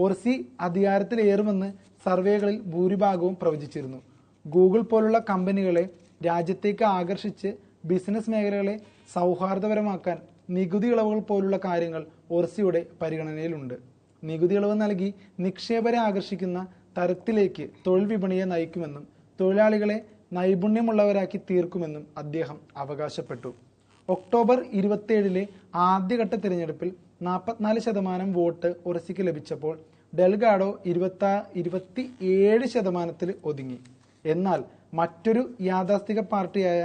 ഒർസി അധികാരത്തിലേറുമെന്ന് സർവേകളിൽ ഭൂരിഭാഗവും പ്രവചിച്ചിരുന്നു. ഗൂഗിൾ പോലുള്ള കമ്പനികളെ രാജ്യത്തേക്ക് ആകർഷിച്ച് ബിസിനസ് മേഖലകളെ സൗഹാർദ്ദപരമാക്കാൻ നികുതി ഇളവുകൾ പോലുള്ള കാര്യങ്ങൾ ഒർസിയുടെ പരിഗണനയിലുണ്ട്. നികുതി ഇളവ് നൽകി നിക്ഷേപരെ ആകർഷിക്കുന്ന തരത്തിലേക്ക് തൊഴിൽ വിപണിയെ നയിക്കുമെന്നും തൊഴിലാളികളെ നൈപുണ്യമുള്ളവരാക്കി തീർക്കുമെന്നും അദ്ദേഹം അവകാശപ്പെട്ടു. ഒക്ടോബർ 27 ആദ്യഘട്ട തിരഞ്ഞെടുപ്പിൽ 44% വോട്ട് ഒർസിക്ക് ലഭിച്ചപ്പോൾ ഡെൽഗാഡോ 27% ഒതുങ്ങി. എന്നാൽ മറ്റൊരു യാഥാസ്ഥിക പാർട്ടിയായ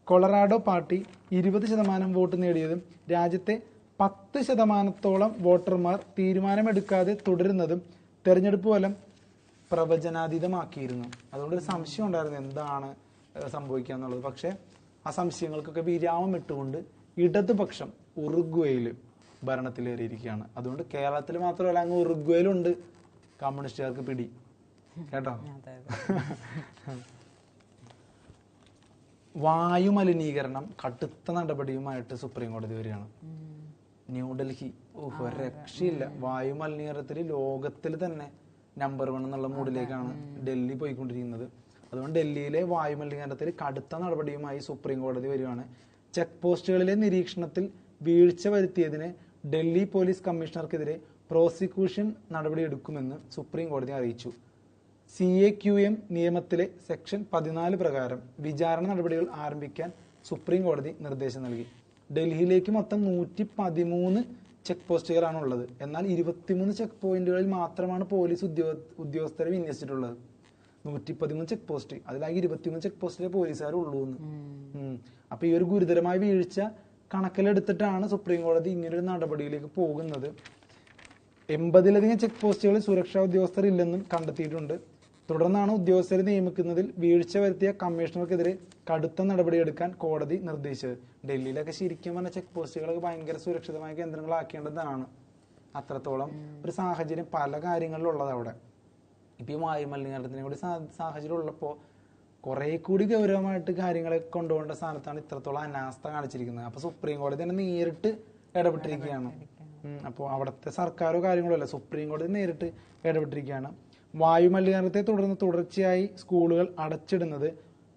കൊളറാഡോ പാർട്ടി 20% വോട്ട് നേടിയതും രാജ്യത്തെ 10% വോട്ടർമാർ തീരുമാനമെടുക്കാതെ തുടരുന്നതും തെരഞ്ഞെടുപ്പ് ഫലം പ്രവചനാതീതമാക്കിയിരുന്നു. അതുകൊണ്ട് ഒരു സംശയം ഉണ്ടായിരുന്നു എന്താണ് സംഭവിക്കുക എന്നുള്ളത്. പക്ഷെ ആ സംശയങ്ങൾക്കൊക്കെ വിരാമം ഇട്ടുകൊണ്ട് ഇടതുപക്ഷം ഉറുഗ്വേയിൽ ഭരണത്തിലേറിയിരിക്കുകയാണ്. അതുകൊണ്ട് കേരളത്തിൽ മാത്രമല്ല, അങ്ങ് ഉറുഗ്വേയിലുണ്ട് കമ്മ്യൂണിസ്റ്റുകാർക്ക് പിടി കേട്ടോ. വായുമലിനീകരണം കടുത്ത നടപടിയുമായിട്ട് സുപ്രീം കോടതി വരികയാണ്. ന്യൂഡൽഹി ഒരു രക്ഷയില്ല. വായുമലിനീകരണത്തിൽ ലോകത്തിൽ തന്നെ നമ്പർ 1 എന്നുള്ള മൂഡിലേക്കാണ് ഡൽഹി പോയിക്കൊണ്ടിരിക്കുന്നത്. അതുകൊണ്ട് ഡൽഹിയിലെ വായുമലിനീകരണത്തിൽ കടുത്ത നടപടിയുമായി സുപ്രീം കോടതി വരികയാണ്. ചെക്ക് പോസ്റ്റുകളിലെ നിരീക്ഷണത്തിൽ വീഴ്ച വരുത്തിയതിന് ഡൽഹി പോലീസ് കമ്മീഷണർക്കെതിരെ പ്രോസിക്യൂഷൻ നടപടിയെടുക്കുമെന്ന് സുപ്രീം കോടതി അറിയിച്ചു. CAQM നിയമത്തിലെ സെക്ഷൻ 14 പ്രകാരം വിചാരണ നടപടികൾ ആരംഭിക്കാൻ സുപ്രീം കോടതി നിർദ്ദേശം നൽകി. ഡൽഹിയിലേക്ക് മൊത്തം 113 ചെക്ക് പോസ്റ്റുകളാണ് ഉള്ളത്. എന്നാൽ 23 ചെക്ക് പോയിന്റുകളിൽ മാത്രമാണ് പോലീസ് ഉദ്യോഗസ്ഥരെ വിന്യസിച്ചിട്ടുള്ളത്. 113 ചെക്ക് പോസ്റ്റ്, അതിലാകെ 23 ചെക്ക് പോസ്റ്റിലെ പോലീസുകാരുള്ളൂ എന്ന്. അപ്പൊ ഈ ഒരു ഗുരുതരമായ വീഴ്ച കണക്കിലെടുത്തിട്ടാണ് സുപ്രീം കോടതി ഇങ്ങനൊരു നടപടിയിലേക്ക് പോകുന്നത്. 80-ലധികം ചെക്ക് പോസ്റ്റുകളിൽ സുരക്ഷാ ഉദ്യോഗസ്ഥർ ഇല്ലെന്നും കണ്ടെത്തിയിട്ടുണ്ട്. തുടർന്നാണ് ഉദ്യോഗസ്ഥരെ നിയമിക്കുന്നതിൽ വീഴ്ച വരുത്തിയ കമ്മീഷണർക്കെതിരെ കടുത്ത നടപടിയെടുക്കാൻ കോടതി നിർദ്ദേശിച്ചത്. ഡൽഹിയിലൊക്കെ ശരിക്കും പറഞ്ഞ ചെക്ക് പോസ്റ്റുകളൊക്കെ ഭയങ്കര സുരക്ഷിതമായ കേന്ദ്രങ്ങളാക്കേണ്ടതാണ്. അത്രത്തോളം ഒരു സാഹചര്യം പല കാര്യങ്ങളിലുള്ളത് അവിടെ. ഇപ്പൊ ഈ വായുമലിനീകരണത്തിനെ കൂടി സാഹചര്യം ഉള്ളപ്പോൾ കുറെ കൂടി ഗൗരവമായിട്ട് കാര്യങ്ങളെ കൊണ്ടുപോകേണ്ട സ്ഥാനത്താണ് ഇത്രത്തോളം അനാസ്ഥ കാണിച്ചിരിക്കുന്നത്. അപ്പൊ സുപ്രീം കോടതി തന്നെ നേരിട്ട് ഇടപെട്ടിരിക്കുകയാണ്. അപ്പോൾ അവിടുത്തെ സർക്കാരോ കാര്യങ്ങളോ അല്ല, സുപ്രീം കോടതി നേരിട്ട് ഇടപെട്ടിരിക്കുകയാണ്. വായുമലിനീകരണത്തെ തുടർന്ന് തുടർച്ചയായി സ്കൂളുകൾ അടച്ചിടുന്നത്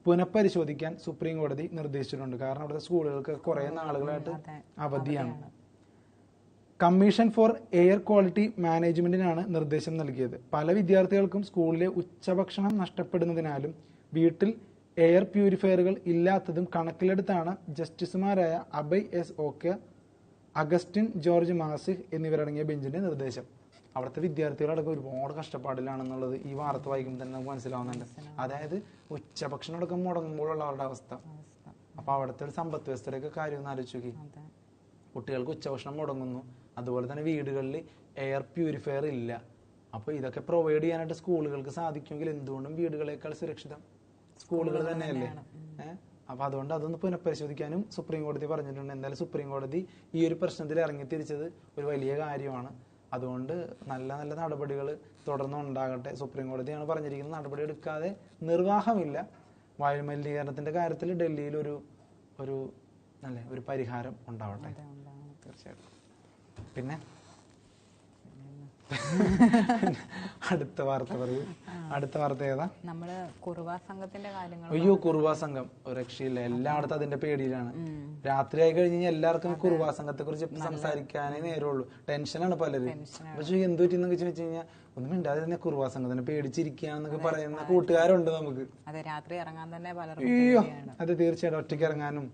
പുനഃപരിശോധിക്കാൻ സുപ്രീം കോടതി നിർദ്ദേശിച്ചിട്ടുണ്ട്. കാരണം അവിടുത്തെ സ്കൂളുകൾക്ക് കുറെ നാളുകളായിട്ട് അവധിയാണ്. കമ്മീഷൻ ഫോർ എയർ ക്വാളിറ്റി മാനേജ്മെന്റിനാണ് നിർദ്ദേശം നൽകിയത്. പല വിദ്യാർത്ഥികൾക്കും സ്കൂളിലെ ഉച്ചഭക്ഷണം നഷ്ടപ്പെടുന്നതിനാലും വീട്ടിൽ എയർ പ്യൂരിഫയറുകൾ ഇല്ലാത്തതും കണക്കിലെടുത്താണ് ജസ്റ്റിസുമാരായ Abhay S okay, Augustine George Masih എന്നിവരടങ്ങിയ ബെഞ്ചിന്റെ നിർദ്ദേശം. അവിടുത്തെ വിദ്യാർത്ഥികളടക്കം ഒരുപാട് കഷ്ടപ്പാടിലാണെന്നുള്ളത് ഈ വാർത്ത വായിക്കുമ്പോൾ തന്നെ നമുക്ക് മനസ്സിലാവുന്നുണ്ട്. അതായത് ഉച്ചഭക്ഷണം അടക്കം മുടങ്ങുമ്പോഴുള്ള അവരുടെ അവസ്ഥ. അപ്പൊ അവിടുത്തെ ഒരു സമ്പദ് വ്യവസ്ഥയുടെയൊക്കെ കാര്യം ഒന്ന് ആലോചിച്ച് നോക്കി. കുട്ടികൾക്ക് ഉച്ചഭക്ഷണം മുടങ്ങുന്നു, അതുപോലെ തന്നെ വീടുകളിൽ എയർ പ്യൂരിഫയർ ഇല്ല. അപ്പൊ ഇതൊക്കെ പ്രൊവൈഡ് ചെയ്യാനായിട്ട് സ്കൂളുകൾക്ക് സാധിക്കുമെങ്കിൽ എന്തുകൊണ്ടും വീടുകളേക്കാൾ സുരക്ഷിതം സ്കൂളുകൾ തന്നെയല്ലേ. അപ്പൊ അതുകൊണ്ട് അതൊന്ന് പുനഃപരിശോധിക്കാനും സുപ്രീം കോടതി പറഞ്ഞിട്ടുണ്ട്. എന്തായാലും സുപ്രീം കോടതി ഈ ഒരു പ്രശ്നത്തിൽ ഇറങ്ങി തിരിച്ചത് ഒരു വലിയ കാര്യമാണ്. അതുകൊണ്ട് നല്ല നല്ല നടപടികൾ തുടർന്ന് ഉണ്ടാകട്ടെ. സുപ്രീം കോടതിയാണ് പറഞ്ഞിരിക്കുന്നത്, നടപടി എടുക്കാതെ നിർവാഹമില്ല. വായുമലിനീകരണത്തിന്റെ കാര്യത്തിൽ ഡൽഹിയിൽ ഒരു പരിഹാരം ഉണ്ടാവട്ടെ. തീർച്ചയായിട്ടും. പിന്നെ അടുത്ത വാർത്ത പറയൂ. അടുത്ത വാർത്ത ഏതാ? നമ്മള് കുറുവാ സംഘത്തിന്റെ കാര്യങ്ങൾ. അയ്യോ, കുറുവാ സംഘം ഒരു രക്ഷയില്ല. എല്ലായിടത്തും അതിന്റെ പേടിയിലാണ്. രാത്രി ആയി കഴിഞ്ഞാൽ എല്ലാവർക്കും കുറുവാ സംഘത്തെ കുറിച്ച് സംസാരിക്കാനേ നേരമുള്ളൂ. ടെൻഷനാണ് പലരും. പക്ഷെ എന്ത് പറ്റിയെന്നൊക്കെ വെച്ച് കഴിഞ്ഞാൽ ഒന്നും മിണ്ടാതെ തന്നെ കുറുവാ സംഘത്തിനെ പേടിച്ചിരിക്കാന്നൊക്കെ പറയുന്ന കൂട്ടുകാരുണ്ട് നമുക്ക്. അതെ, രാത്രി ഇറങ്ങാൻ തന്നെ പലരും. അയ്യോ, അത് തീർച്ചയായിട്ടും ഒറ്റയ്ക്ക് ഇറങ്ങാനും.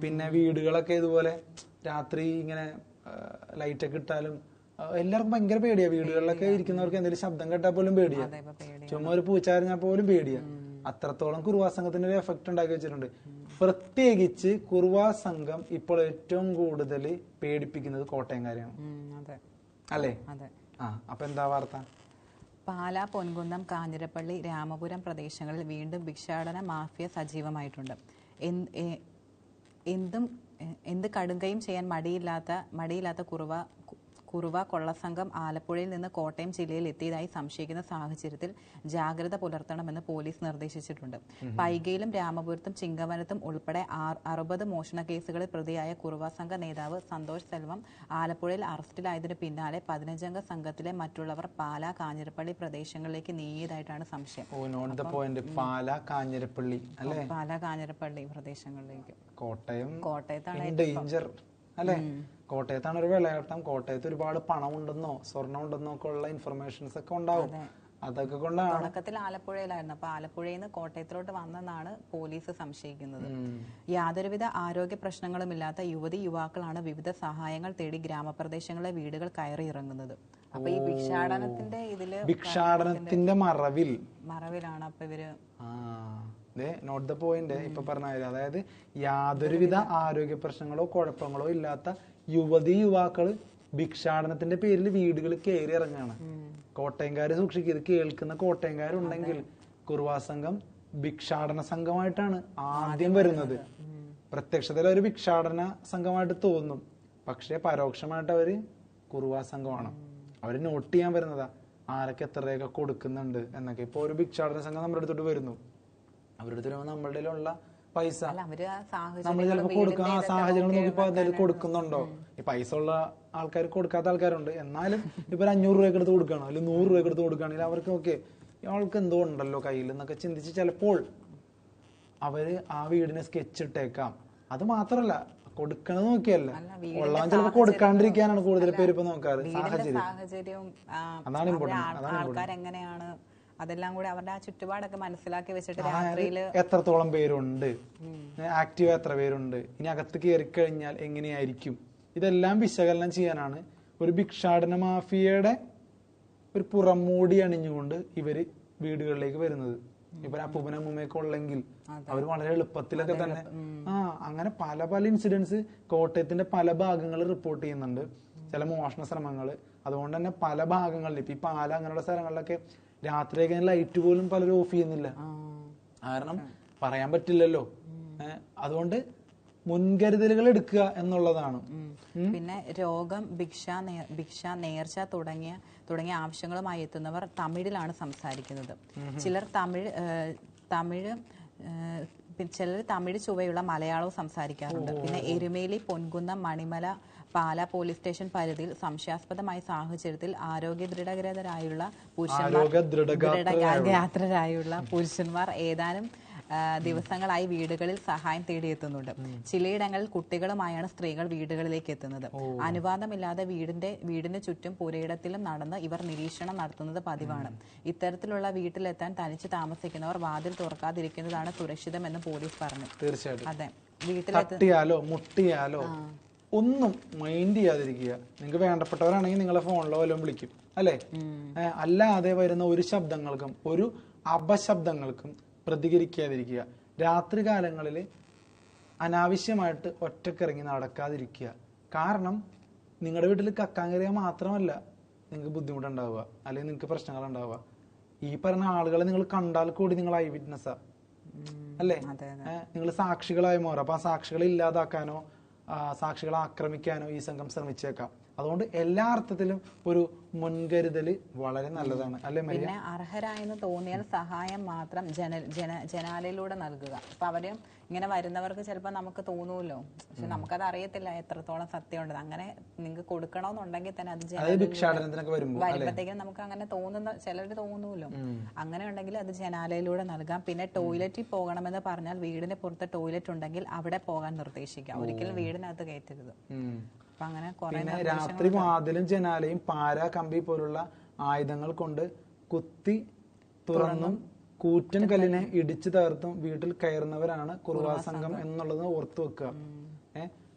പിന്നെ വീടുകളൊക്കെ ഇതുപോലെ രാത്രി ഇങ്ങനെ ലൈറ്റൊക്കെ ഇട്ടാലും എല്ലാവർക്കും ഭയങ്കര പേടിയാ. വീടുകളിലൊക്കെ ഇരിക്കുന്നവർക്ക് എന്തെങ്കിലും ശബ്ദം കേട്ടാൽ പോലും പേടിയാ. ചുമ്മാ ഒരു പൂച്ചാരിഞ്ഞാൽ പോലും പേടിയാ. അത്രത്തോളം കുറുവാ സംഘത്തിന്റെ ഒരു എഫക്ട് ഉണ്ടാക്കി വെച്ചിട്ടുണ്ട്. പ്രത്യേകിച്ച് കുറുവാ സംഘം ഇപ്പോൾ ഏറ്റവും കൂടുതൽ പേടിപ്പിക്കുന്നത് കോട്ടയംകാരെയാണ്, അല്ലേ? അപ്പൊ എന്താ വാർത്ത? പാലാ, പൊൻകുന്നം, കാഞ്ഞിരപ്പള്ളി, രാമപുരം പ്രദേശങ്ങളിൽ വീണ്ടും ഭിക്ഷാടന മാഫിയ സജീവമായിട്ടുണ്ട്. എന്ത് കടുങ്കയും ചെയ്യാൻ മടിയില്ലാത്ത കുറുവ കൊള്ളസംഘം ആലപ്പുഴയിൽ നിന്ന് കോട്ടയം ജില്ലയിൽ എത്തിയതായി സംശയിക്കുന്ന സാഹചര്യത്തിൽ ജാഗ്രത പുലർത്തണമെന്ന് പോലീസ് നിർദ്ദേശിച്ചിട്ടുണ്ട്. പൈകയിലും രാമപുരത്തും ചിങ്ങവനത്തും ഉൾപ്പെടെ 60 മോഷണ കേസുകളിൽ പ്രതിയായ കുറുവ സംഘ നേതാവ് സന്തോഷ് സെൽവം ആലപ്പുഴയിൽ അറസ്റ്റിലായതിനു പിന്നാലെ 15-അംഗ സംഘത്തിലെ മറ്റുള്ളവർ പാലാ, കാഞ്ഞിരപ്പള്ളി പ്രദേശങ്ങളിലേക്ക് നീങ്ങിയതായിട്ടാണ് സംശയം. പാലാ, കാഞ്ഞിരപ്പള്ളി പ്രദേശങ്ങളിലേക്ക്. കോട്ടയത്താണ് ഡേഞ്ചർ, അല്ലെ? കോട്ടയത്താണ് ഒരു വിളയാട്ടം. കോട്ടയത്ത് ഒരുപാട് പണം ഉണ്ടെന്നോ സ്വർണ്ണം ഉണ്ടെന്നോ ഒക്കെ ഉള്ള ഇൻഫർമേഷൻസ് ഒക്കെ ഉണ്ടാവും. അതൊക്കെ കൊണ്ടാണ് തുടക്കത്തിൽ ആലപ്പുഴയിലായിരുന്നു. അപ്പൊ ആലപ്പുഴയിൽ നിന്ന് കോട്ടയത്തിലോട്ട് വന്നെന്നാണ് പോലീസ് സംശയിക്കുന്നത്. യാതൊരുവിധ ആരോഗ്യ പ്രശ്നങ്ങളുമില്ലാത്ത യുവാക്കളാണ് വിവിധ സഹായങ്ങൾ തേടി ഗ്രാമപ്രദേശങ്ങളിലെ വീടുകൾ കയറി ഇറങ്ങുന്നത്. അപ്പൊ ഈ ഭിക്ഷാടനത്തിന്റെ മറവിലാണ് അപ്പൊ ഇവര് നോട്ട് ദ പോയിന്റ് ഇപ്പൊ പറഞ്ഞ. അതായത് യാതൊരുവിധ ആരോഗ്യ പ്രശ്നങ്ങളോ കുഴപ്പങ്ങളോ ഇല്ലാത്ത യുവാക്കള് ഭിക്ഷാടനത്തിന്റെ പേരിൽ വീടുകൾ കയറി ഇറങ്ങാണ്. കോട്ടയംകാര് സൂക്ഷിക്കുക, ഇത് കേൾക്കുന്ന കോട്ടയംകാരുണ്ടെങ്കിൽ കുറുവാ സംഘം ഭിക്ഷാടന സംഘമായിട്ടാണ് ആദ്യം വരുന്നത്. പ്രത്യക്ഷത്തിൽ ഒരു ഭിക്ഷാടന സംഘമായിട്ട് തോന്നും, പക്ഷെ പരോക്ഷമായിട്ട് അവര് കുറുവാ സംഘമാണ്. അവര് നോട്ട് ചെയ്യാൻ വരുന്നതാ ആരൊക്കെ എത്ര രേഖ കൊടുക്കുന്നുണ്ട് എന്നൊക്കെ. ഇപ്പൊ ഒരു ഭിക്ഷാടന സംഘം നമ്മുടെ അടുത്തോട്ട് വരുന്നു, അവരുടെ അടുത്ത് വരുമ്പോൾ നമ്മളുടെ ഉള്ള പൈസ നമ്മൾ ചിലപ്പോൾ കൊടുക്കുക. സാഹചര്യങ്ങൾ നോക്കിപ്പോ എന്തായാലും കൊടുക്കുന്നുണ്ടോ? ഈ പൈസ ഉള്ള ആൾക്കാർ കൊടുക്കാത്ത ആൾക്കാരുണ്ട്. എന്നാലും ഇപ്പൊ 500 രൂപയ്ക്ക് എടുത്ത് കൊടുക്കുകയാണോ അല്ലെങ്കിൽ 100 രൂപയ്ക്ക് എടുത്ത് കൊടുക്കുകയാണെങ്കിൽ അവർക്ക് ഓക്കെ, ആൾക്ക് എന്തോ ഉണ്ടല്ലോ കയ്യിൽ എന്നൊക്കെ ചിന്തിച്ച് ചിലപ്പോൾ അവര് ആ വീടിനെ സ്കെച്ച് ഇട്ടേക്കാം. അത് മാത്രല്ല, കൊടുക്കണത് നോക്കിയല്ല, കൊള്ളാൻ ചിലപ്പോൾ കൊടുക്കാണ്ടിരിക്കാനാണ് കൂടുതൽ പേര് ഇപ്പൊ നോക്കാറ്. സാഹചര്യം അതാണ് ഇമ്പോർട്ടന്റ്. ആൾക്കാരെങ്ങനെയാണ് അതെല്ലാം കൂടി അവരുടെ ആ ചുറ്റുപാടൊക്കെ മനസ്സിലാക്കി വെച്ചിട്ട് രാത്രിയില് എത്രത്തോളം പേരുണ്ട്, ആക്റ്റീവ് എത്ര പേരുണ്ട്, ഇനി അകത്ത് കയറി കഴിഞ്ഞാൽ എങ്ങനെയായിരിക്കും, ഇതെല്ലാം വിശകലനം ചെയ്യാനാണ് ഒരു ഭിക്ഷാടന മാഫിയയുടെ ഒരു പുറംമൂടി അണിഞ്ഞുകൊണ്ട് ഇവര് വീടുകളിലേക്ക് വരുന്നത്. ഇപ്പൊ അപ്പൂപ്പനമ്മൂമ്മയൊക്കെ ഉള്ളെങ്കിൽ അവർ വളരെ എളുപ്പത്തിലൊക്കെ തന്നെ അങ്ങനെ പല ഇൻസിഡൻസ് കോട്ടയത്തിന്റെ പല ഭാഗങ്ങൾ റിപ്പോർട്ട് ചെയ്യുന്നുണ്ട്. ചില മോഷണ ശ്രമങ്ങള്. അതുകൊണ്ട് തന്നെ പല ഭാഗങ്ങളിൽ ഇപ്പൊ ഈ പാല അങ്ങനെയുള്ള സ്ഥലങ്ങളിലൊക്കെ രാത്രിയൊക്കെ ലൈറ്റ് പോലും പലരും ഓഫ് ചെയ്യുന്നില്ല. കാരണം പറയാൻ പറ്റില്ലല്ലോ. അതുകൊണ്ട് മുൻകരുതലുകൾ എടുക്കുക എന്നുള്ളതാണ്. പിന്നെ രോഗം, ഭിക്ഷ, നേർച്ച തുടങ്ങിയ ആവശ്യങ്ങളുമായി എത്തുന്നവർ തമിഴിലാണ് സംസാരിക്കുന്നത്. ചിലർ തമിഴ് ചുവയുള്ള മലയാളവും സംസാരിക്കാറുണ്ട്. പിന്നെ എരുമേലി, പൊൻകുന്നം, മണിമല, പാലാ പോലീസ് സ്റ്റേഷൻ പരിധിയിൽ സംശയാസ്പദമായ സാഹചര്യത്തിൽ ആരോഗ്യദൃഢരായുള്ള പുരുഷന്മാർ ഏതാനും ദിവസങ്ങളായി വീടുകളിൽ സഹായം തേടിയെത്തുന്നുണ്ട്. ചിലയിടങ്ങളിൽ കുട്ടികളുമായാണ് സ്ത്രീകൾ വീടുകളിലേക്ക് എത്തുന്നത്. അനുവാദമില്ലാതെ വീടിന് ചുറ്റും പുരയിടത്തിലും നടന്ന് ഇവർ നിരീക്ഷണം നടത്തുന്നത് പതിവാണ്. ഇത്തരത്തിലുള്ള വീട്ടിലെത്താൻ തനിച്ച് താമസിക്കുന്നവർ വാതിൽ തുറക്കാതിരിക്കുന്നതാണ് സുരക്ഷിതമെന്ന് പോലീസ് പറഞ്ഞു. തീർച്ചയായിട്ടും. അതെ, തട്ടിയാലോ മുട്ടിയാലോ ഒന്നും മൈൻഡ് ചെയ്യാതിരിക്കുക. നിങ്ങൾക്ക് വേണ്ടപ്പെട്ടവരാണെങ്കിൽ നിങ്ങളെ ഫോണിലോ വല്ലതും വിളിക്കും അല്ലേ? അല്ലാതെ വരുന്ന ഒരു ശബ്ദങ്ങൾക്കും ഒരു അപശബ്ദങ്ങൾക്കും പ്രതികരിക്കാതിരിക്കുക. രാത്രി കാലങ്ങളിൽ അനാവശ്യമായിട്ട് ഒറ്റക്കിറങ്ങി നടക്കാതിരിക്കുക. കാരണം നിങ്ങളുടെ വീട്ടിൽ കക്കാൻ കയറിയാൽ മാത്രമല്ല നിങ്ങൾക്ക് ബുദ്ധിമുട്ടുണ്ടാവുക, അല്ലെങ്കിൽ നിങ്ങൾക്ക് പ്രശ്നങ്ങൾ ഉണ്ടാവുക. ഈ പറഞ്ഞ ആളുകളെ നിങ്ങൾ കണ്ടാൽ കൂടി നിങ്ങൾ ഐ വിറ്റ്നസ്സാ അല്ലേ? നിങ്ങൾ സാക്ഷികളായി മാറും. അപ്പൊ ആ സാക്ഷികളെ ഇല്ലാതാക്കാനോ സാക്ഷികളെ ആക്രമിക്കാനോ ഈ സംഘം ശ്രമിച്ചേക്കാം. അതുകൊണ്ട് എല്ലാ അർത്ഥത്തിലും ഒരു മുൻകരുതല് വളരെ നല്ലതാണ് അല്ലെ? പിന്നെ അർഹരായെന്ന് തോന്നിയാൽ സഹായം മാത്രം ജനാലയിലൂടെ നൽകുക. അപ്പൊ അവരും ഇങ്ങനെ വരുന്നവർക്ക് ചിലപ്പോൾ നമുക്ക് തോന്നൂല്ലോ, പക്ഷെ നമുക്കത് അറിയത്തില്ല എത്രത്തോളം സത്യം ഉണ്ടെന്ന്. അങ്ങനെ നിങ്ങൾക്ക് കൊടുക്കണമെന്നുണ്ടെങ്കിൽ തന്നെ അത് വരുമ്പോഴത്തേക്കും നമുക്ക് അങ്ങനെ തോന്നുന്ന ചിലർ തോന്നൂല്ലോ. അങ്ങനെ ഉണ്ടെങ്കിൽ അത് ജനാലയിലൂടെ നൽകാം. പിന്നെ ടോയ്ലറ്റിൽ പോകണമെന്ന് പറഞ്ഞാൽ വീടിന് പുറത്ത് ടോയ്ലറ്റ് ഉണ്ടെങ്കിൽ അവിടെ പോകാൻ നിർദ്ദേശിക്കാം. ഒരിക്കലും വീടിനകത്ത് കയറ്റരുത്. പിന്നെ രാത്രി വാതിലും ജനാലയും പാര കമ്പി പോലുള്ള ആയുധങ്ങൾ കൊണ്ട് കുത്തി തുറന്നും കൂറ്റൻ കല്ലിനെ ഇടിച്ചു തകർത്തും വീട്ടിൽ കയറുന്നവരാണ് കുറുവാ സംഘം എന്നുള്ളത് ഓർത്തു വെക്കുക.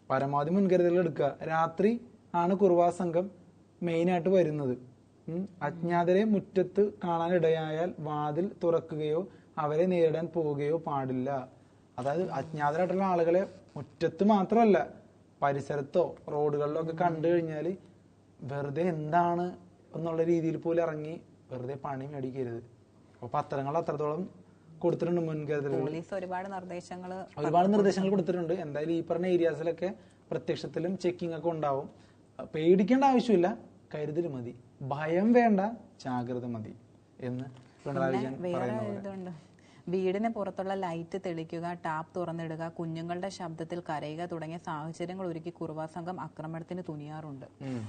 പരമാവധി മുൻകരുതലുകൾ എടുക്കുക. രാത്രി ആണ് കുറുവാ സംഘം മെയിനായിട്ട് വരുന്നത്. അജ്ഞാതരെ മുറ്റത്ത് കാണാനിടയായാൽ വാതിൽ തുറക്കുകയോ അവരെ നേരിടാൻ പോവുകയോ പാടില്ല. അതായത് അജ്ഞാതരായിട്ടുള്ള ആളുകളെ മുറ്റത്ത് മാത്രമല്ല പരിസരത്തോ റോഡുകളിലോ ഒക്കെ കണ്ടു കഴിഞ്ഞാൽ വെറുതെ എന്താണ് എന്നുള്ള രീതിയിൽ പോലും ഇറങ്ങി വെറുതെ പണി മേടിക്കരുത്. അപ്പൊ പത്രങ്ങൾ അത്രത്തോളം കൊടുത്തിട്ടുണ്ട് മുൻകരുതലുകൾ. ഒരുപാട് നിർദ്ദേശങ്ങൾ കൊടുത്തിട്ടുണ്ട്. എന്തായാലും ഈ പറഞ്ഞ ഏരിയാസിലൊക്കെ പ്രത്യക്ഷത്തിലും ചെക്കിംഗ് ഒക്കെ ഉണ്ടാവും. പേടിക്കേണ്ട ആവശ്യമില്ല, കരുതൽ മതി. ഭയം വേണ്ട, ജാഗ്രത മതി എന്ന് പിണറായി വിജയൻ പറയുന്നത്. വീടിന് പുറത്തുള്ള ലൈറ്റ് തെളിക്കുക, ടാപ്പ് തുറന്നിടുക, കുഞ്ഞുങ്ങളുടെ ശബ്ദത്തിൽ കരയുക തുടങ്ങിയ സാഹചര്യങ്ങൾ ഒരുക്കി കുറുവാ സംഘം ആക്രമണത്തിന് തുനിയാറുണ്ട്.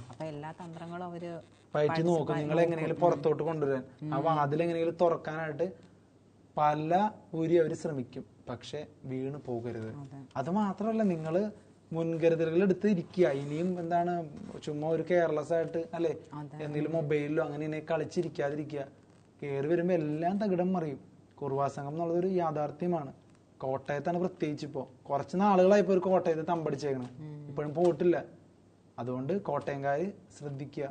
അപ്പൊ എല്ലാ തന്ത്രങ്ങളും അവര് പയറ്റി നോക്കും. നിങ്ങൾ എങ്ങനെയെങ്കിലും പുറത്തോട്ട് കൊണ്ടുവരാൻ, ആ വാതിൽ എങ്ങനെയെങ്കിലും തുറക്കാനായിട്ട് പല ഊരി അവര് ശ്രമിക്കും. പക്ഷെ വീണ് പോകരുത്. അത് മാത്രമല്ല, നിങ്ങള് മുൻകരുതലുകൾ എടുത്ത് ഇരിക്കുക. ഇനിയും എന്താണ് ചുമ്മാ ഒരു കെയർലെസ് ആയിട്ട് അല്ലെ എന്തെങ്കിലും മൊബൈലിലോ അങ്ങനെ കളിച്ചിരിക്കാതിരിക്കുക. കയറി വരുമ്പോ എല്ലാം തകിടം മറിയും. കുറുവാ സംഘം എന്നുള്ളതൊരു യാഥാർത്ഥ്യമാണ്. കോട്ടയത്താണ് പ്രത്യേകിച്ച്. ഇപ്പോ കുറച്ച് നാളുകളായിപ്പോ ഒരു കോട്ടയത്ത് തമ്പടിച്ചേക്കണം, ഇപ്പോഴും പോയിട്ടില്ല. അതുകൊണ്ട് കോട്ടയംകാര് ശ്രദ്ധിക്കുക.